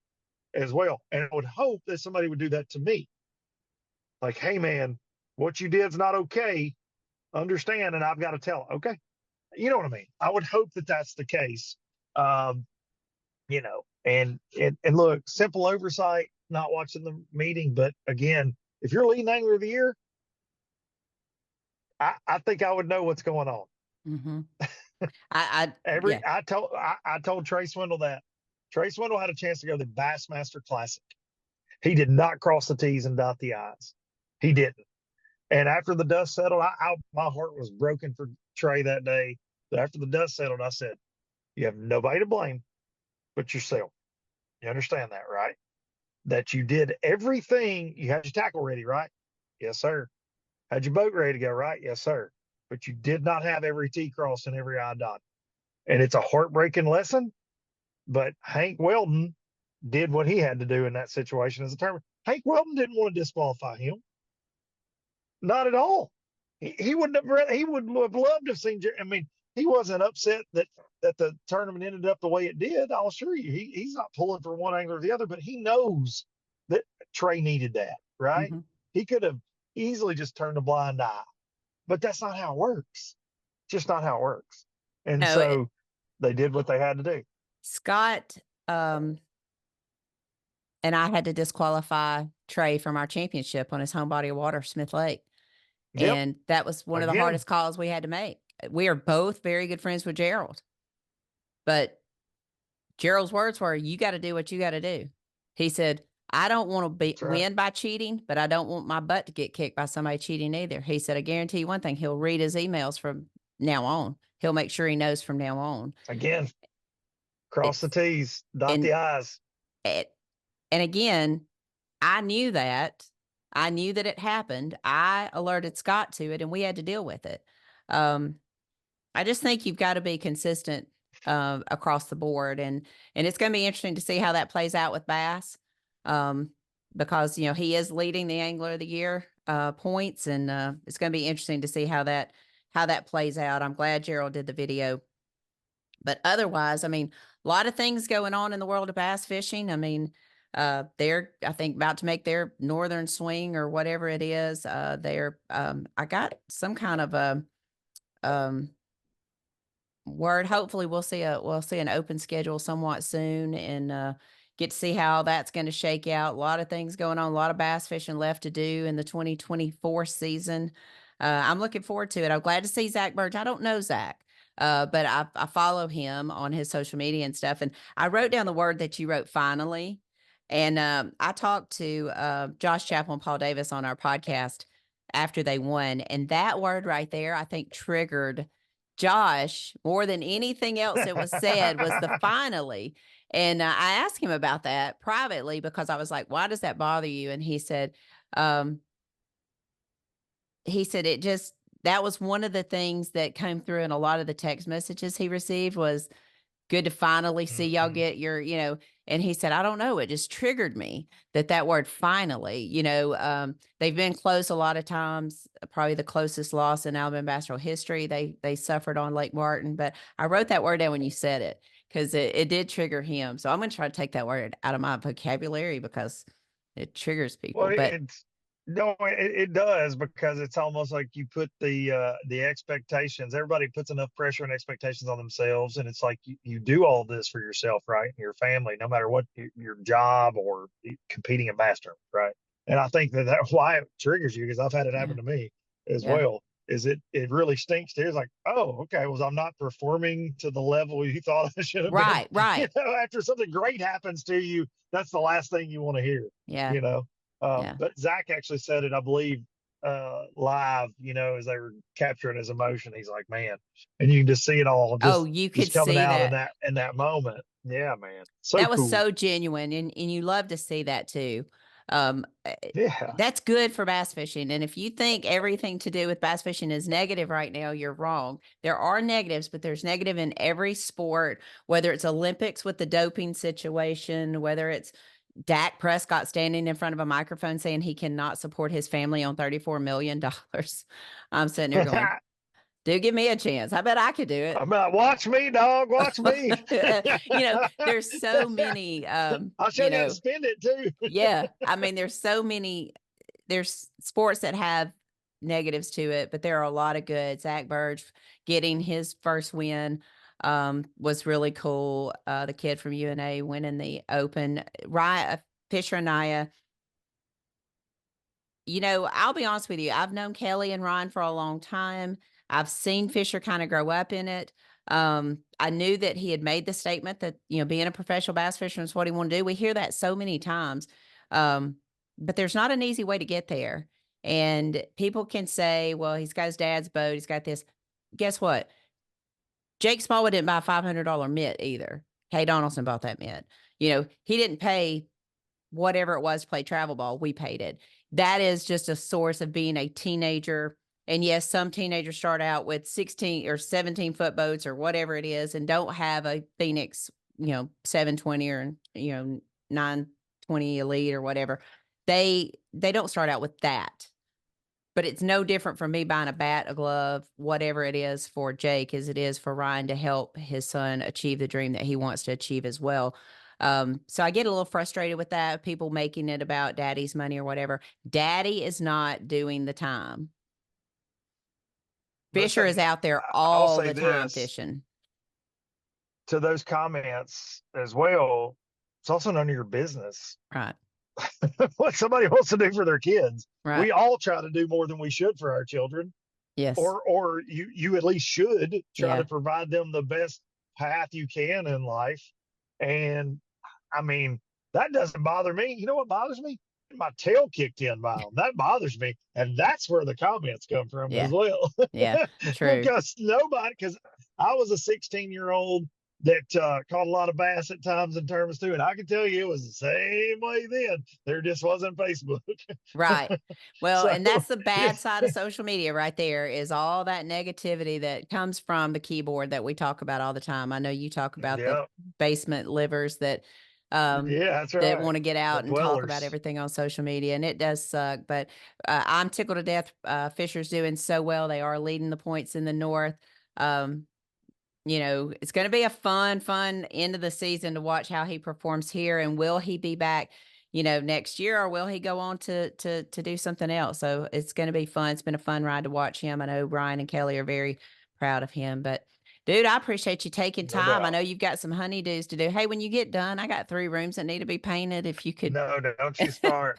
Speaker 4: as well. And I would hope that somebody would do that to me. Like, hey, man, what you did is not okay. Understand, and I've got to tell. Okay, you know what I mean. I would hope that that's the case. You know, and look, simple oversight, not watching the meeting. But again, if you're leading angler of the year, I think I would know what's going on.
Speaker 2: Mm-hmm. I
Speaker 4: told Trey Swindle that. Trey Swindle had a chance to go to the Bassmaster Classic. He did not cross the T's and dot the I's. He didn't. And after the dust settled, my heart was broken for Trey that day. But after the dust settled, I said, you have nobody to blame but yourself. You understand that, right? That you did everything. You had your tackle ready, right? Yes, sir. Had your boat ready to go, right? Yes, sir. But you did not have every T crossed and every I dotted. And it's a heartbreaking lesson. But Hank Weldon did what he had to do in that situation as a tournament. Hank Weldon didn't want to disqualify him. Not at all. He would have loved to have seen. I mean, he wasn't upset that the tournament ended up the way it did. I'll assure you, he's not pulling for one angler or the other, but he knows that Trey needed that, right?
Speaker 2: Mm-hmm.
Speaker 4: He could have easily just turned a blind eye, but that's not how it works. Just not how it works. And so they did what they had to do.
Speaker 2: Scott and I had to disqualify Trey from our championship on his home body of water, Smith Lake.
Speaker 4: Yep.
Speaker 2: And that was one of the hardest calls we had to make. We are both very good friends with Gerald. But Gerald's words were, you got to do what you got to do. He said, I don't want to win by cheating, but I don't want my butt to get kicked by somebody cheating either. He said, I guarantee you one thing, he'll read his emails from now on. He'll make sure he knows from now on.
Speaker 4: Again, cross the T's, dot the I's.
Speaker 2: And again, I knew that. I knew that it happened. I alerted Scott to it, and we had to deal with it. I just think you've got to be consistent across the board, and it's going to be interesting to see how that plays out with Bass, because he is leading the Angler of the Year points, and it's going to be interesting to see how that plays out. I'm glad Gerald did the video, but otherwise, I mean, a lot of things going on in the world of bass fishing. I mean. They're, I think, about to make their northern swing or whatever it is. I got some kind of a word. Hopefully we'll see an open schedule somewhat soon, and get to see how that's going to shake out. A lot of things going on, a lot of bass fishing left to do in the 2024 season. I'm looking forward to it. I'm glad to see Zach Burge. I don't know Zach. But I follow him on his social media and stuff. And I wrote down the word that you wrote, finally. And I talked to Josh Chappell and Paul Davis on our podcast after they won. And that word right there, I think, triggered Josh more than anything else that was said was the finally. And I asked him about that privately because I was like, why does that bother you? And he said that was one of the things that came through in a lot of the text messages he received was good to finally see y'all get your, and he said, I don't know. It just triggered me that word finally, they've been close a lot of times, probably the closest loss in Alabama bass trail history. They suffered on Lake Martin, but I wrote that word down when you said it because it did trigger him. So I'm going to try to take that word out of my vocabulary because it triggers people.
Speaker 4: Well, it does, because it's almost like you put the expectations. Everybody puts enough pressure and expectations on themselves, and it's like you do all this for yourself, right, and your family, no matter what your job or competing in bass tournaments, right? And I think that's why it triggers you, because I've had it happen to me as well. Is it really stinks to hear. It's like, oh, okay, well, I'm not performing to the level you thought I should have been.
Speaker 2: Right.
Speaker 4: After something great happens to you, that's the last thing you want to hear.
Speaker 2: Yeah.
Speaker 4: But Zach actually said it, I believe, live, as they were capturing his emotion. He's like, man, and you can just see it all.
Speaker 2: You could
Speaker 4: coming
Speaker 2: see
Speaker 4: out
Speaker 2: that
Speaker 4: in that moment. Yeah, man.
Speaker 2: That was so genuine. And you love to see that too.
Speaker 4: Yeah.
Speaker 2: That's good for bass fishing. And if you think everything to do with bass fishing is negative right now, you're wrong. There are negatives, but there's negative in every sport, whether it's Olympics with the doping situation, whether it's Dak Prescott standing in front of a microphone saying he cannot support his family on $34 million. I'm sitting there going, do give me a chance. I bet I could do it.
Speaker 4: I'm like, watch me, dog. Watch me.
Speaker 2: There's so many,
Speaker 4: I'll show you how to spend it too.
Speaker 2: yeah. I mean, there's sports that have negatives to it, but there are a lot of good. Zach Burge getting his first win was really cool. The kid from UNA winning the Open. Fisher and I, I'll be honest with you. I've known Kelly and Ryan for a long time. I've seen Fisher kind of grow up in it. I knew that he had made the statement that, being a professional bass fisherman is what he wanted to do. We hear that so many times. But there's not an easy way to get there. And people can say, well, he's got his dad's boat. He's got this. Guess what? Jake Smallwood didn't buy a $500 mitt either. Kay Donaldson bought that mitt. He didn't pay whatever it was to play travel ball. We paid it. That is just a source of being a teenager. And yes, some teenagers start out with 16 or 17 foot boats or whatever it is and don't have a Phoenix, 720 or, 920 Elite or whatever. They don't start out with that. But it's no different from me buying a bat, a glove, whatever it is for Jake as it is for Ryan to help his son achieve the dream that he wants to achieve as well. So I get a little frustrated with that, people making it about daddy's money or whatever. Daddy is not doing the time. Fisher is out there all the time fishing.
Speaker 4: To those comments as well, it's also none of your business.
Speaker 2: Right.
Speaker 4: What somebody wants to do for their kids.
Speaker 2: Right.
Speaker 4: We all try to do more than we should for our children.
Speaker 2: Yes.
Speaker 4: Or you at least should try to provide them the best path you can in life. And I mean, that doesn't bother me. You know what bothers me? My tail kicked in by them. That bothers me. And that's where the comments come from as well.
Speaker 2: Yeah, true.
Speaker 4: because I was a 16-year-old that caught a lot of bass at times in tournaments too. And I can tell you it was the same way then. There just wasn't Facebook.
Speaker 2: Right. Well, and that's the bad side of social media right there is all that negativity that comes from the keyboard that we talk about all the time. I know you talk about the basement livers that
Speaker 4: that's right.
Speaker 2: that want to get out and talk about everything on social media. And it does suck, but I'm tickled to death. Fisher's doing so well. They are leading the points in the North. It's going to be a fun end of the season to watch how he performs here. And will he be back, next year, or will he go on to do something else? So it's going to be fun. It's been a fun ride to watch him. I know Brian and Kelly are very proud of him, but dude, I appreciate you taking time. I know you've got some honeydews to do. Hey, when you get done, I got 3 rooms that need to be painted. If you could.
Speaker 4: No, don't you start.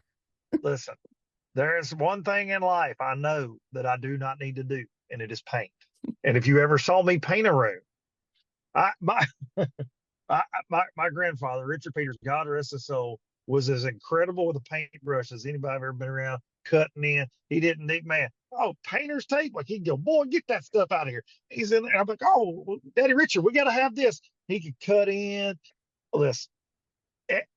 Speaker 4: Listen, there's one thing in life I know that I do not need to do, and it is paint. And if you ever saw me paint a room, my grandfather, Richard Peters, God rest his soul, was as incredible with a paintbrush as anybody I've ever been around, cutting in. He didn't need, painter's tape. Like he'd go, boy, get that stuff out of here. He's in there. I'm like, Daddy Richard, we got to have this. He could cut in. Listen,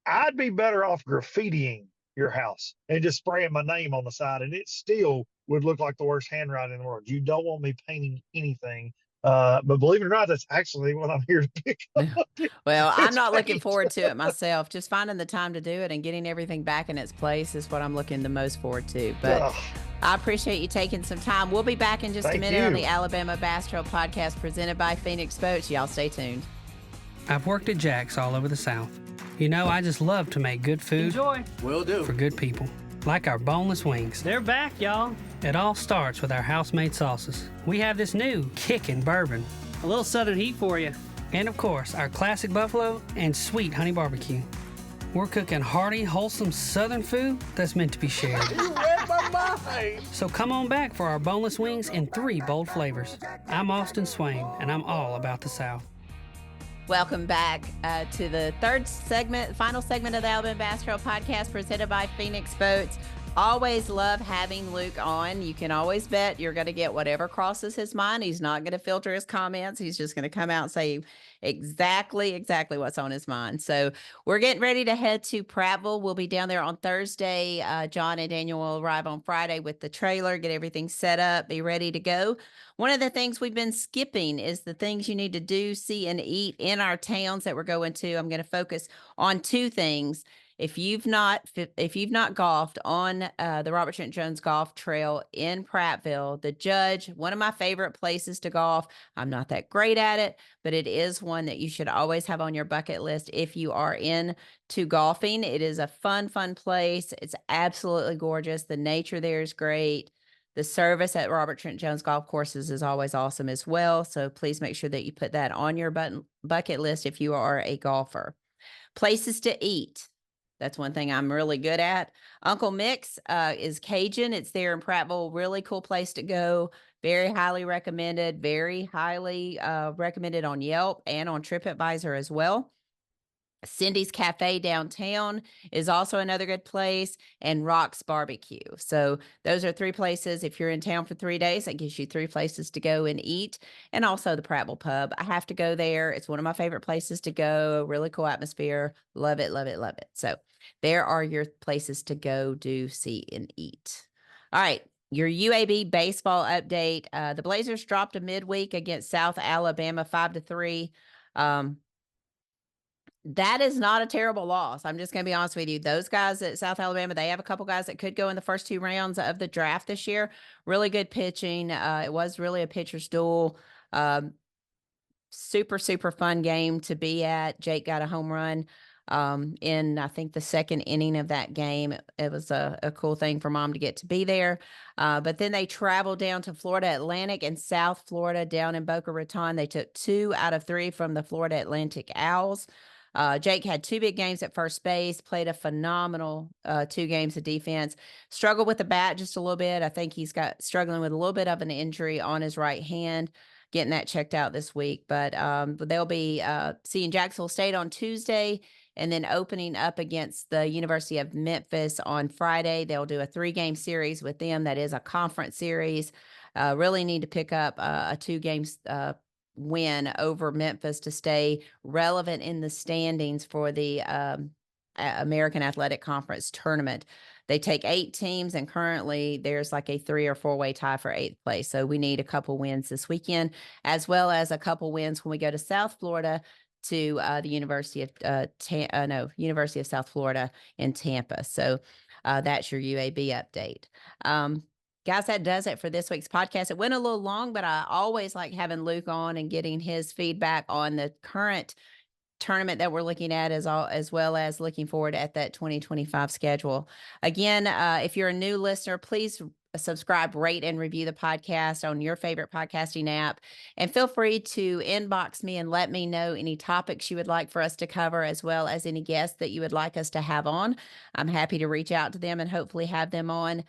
Speaker 4: I'd be better off graffitiing your house and just spraying my name on the side, and it still would look like the worst handwriting in the world. You don't want me painting anything. But believe it or not, that's actually what I'm here to pick up.
Speaker 2: Well, I'm not looking forward to it myself. Just finding the time to do it and getting everything back in its place is what I'm looking the most forward to. But I appreciate you taking some time. We'll be back in just a minute on the Alabama Bass Trail Podcast presented by Phoenix Boats. Y'all stay tuned.
Speaker 5: I've worked at Jack's all over the South. I just love to make good food.
Speaker 6: Enjoy. Will do.
Speaker 5: For good people. Like our boneless wings.
Speaker 6: They're back, y'all.
Speaker 5: It all starts with our house-made sauces. We have this new kickin' bourbon.
Speaker 6: A little southern heat for you.
Speaker 5: And of course, our classic buffalo and sweet honey barbecue. We're cooking hearty, wholesome southern food that's meant to be shared.
Speaker 6: You read my mind.
Speaker 5: So come on back for our boneless wings in 3 bold flavors. I'm Austin Swain, and I'm all about the South.
Speaker 2: Welcome back to the final segment of the Alabama Bass Trail Podcast presented by Phoenix Boats. Always love having Luke on. You can always bet you're going to get whatever crosses his mind. He's not going to filter his comments. He's just going to come out and say exactly what's on his mind. So we're getting ready to head to Prattville. We'll be down there on Thursday. John and Daniel will arrive on Friday with the trailer, get everything set up, be ready to go. One of the things we've been skipping is the things you need to do, see, and eat in our towns that we're going to. I'm going to focus on two things. If you've not golfed on the Robert Trent Jones Golf Trail in Prattville, the Judge, one of my favorite places to golf. I'm not that great at it, but it is one that you should always have on your bucket list if you are into golfing. It is a fun place. It's absolutely gorgeous. The nature there is great. The service at Robert Trent Jones Golf Courses is always awesome as well. So please make sure that you put that on your bucket list if you are a golfer. Places to eat. That's one thing I'm really good at. Uncle Mick's is Cajun. It's there in Prattville. Really cool place to go. Very highly recommended. Very highly recommended on Yelp and on TripAdvisor as well. Cindy's Cafe downtown is also another good place, and Rock's Barbecue. So those are three places. If you're in town for 3 days, that gives you three places to go and eat, and also the Prattville Pub. I have to go there. It's one of my favorite places to go. Really cool atmosphere. Love it, love it, love it. So there are your places to go, do, see, and eat. All right. Your UAB baseball update. The Blazers dropped a midweek against South Alabama 5-3. That is not a terrible loss. I'm just going to be honest with you. Those guys at South Alabama, they have a couple guys that could go in the first two rounds of the draft this year. Really good pitching. It was really a pitcher's duel. Super fun game to be at. Jake got a home run in, I think, the second inning of that game. It was a cool thing for Mom to get to be there. But then they traveled down to Florida Atlantic and South Florida down in Boca Raton. They took 2 out of 3 from the Florida Atlantic Owls. Jake had 2 big games at first base, played a phenomenal 2 games of defense, struggled with the bat just a little bit. I think he's struggling with a little bit of an injury on his right hand, getting that checked out this week. But they'll be seeing Jacksonville State on Tuesday and then opening up against the University of Memphis on Friday. They'll do a 3-game series with them. That is a conference series. Really need to pick up a 2 games win over Memphis to stay relevant in the standings for the American Athletic Conference tournament. They take 8 teams, and currently there's like a 3 or 4 way tie for 8th place. So we need a couple wins this weekend, as well as a couple wins when we go to South Florida to the University of South Florida in Tampa. So that's your UAB update. Guys, that does it for this week's podcast. It went a little long, but I always like having Luke on and getting his feedback on the current tournament that we're looking at, as well as looking forward at that 2025 schedule. Again, if you're a new listener, please subscribe, rate, and review the podcast on your favorite podcasting app. And feel free to inbox me and let me know any topics you would like for us to cover, as well as any guests that you would like us to have on. I'm happy to reach out to them and hopefully have them on.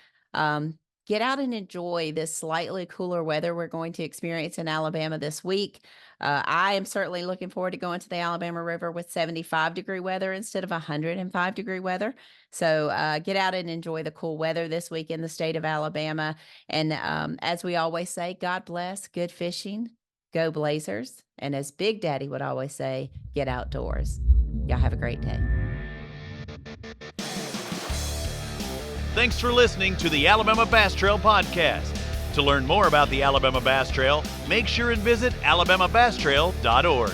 Speaker 2: Get out and enjoy this slightly cooler weather we're going to experience in Alabama this week. I am certainly looking forward to going to the Alabama River with 75-degree weather instead of 105-degree weather. So get out and enjoy the cool weather this week in the state of Alabama. And as we always say, God bless, good fishing, go Blazers. And as Big Daddy would always say, get outdoors. Y'all have a great day.
Speaker 1: Thanks for listening to the Alabama Bass Trail Podcast. To learn more about the Alabama Bass Trail, make sure and visit alabamabasstrail.org.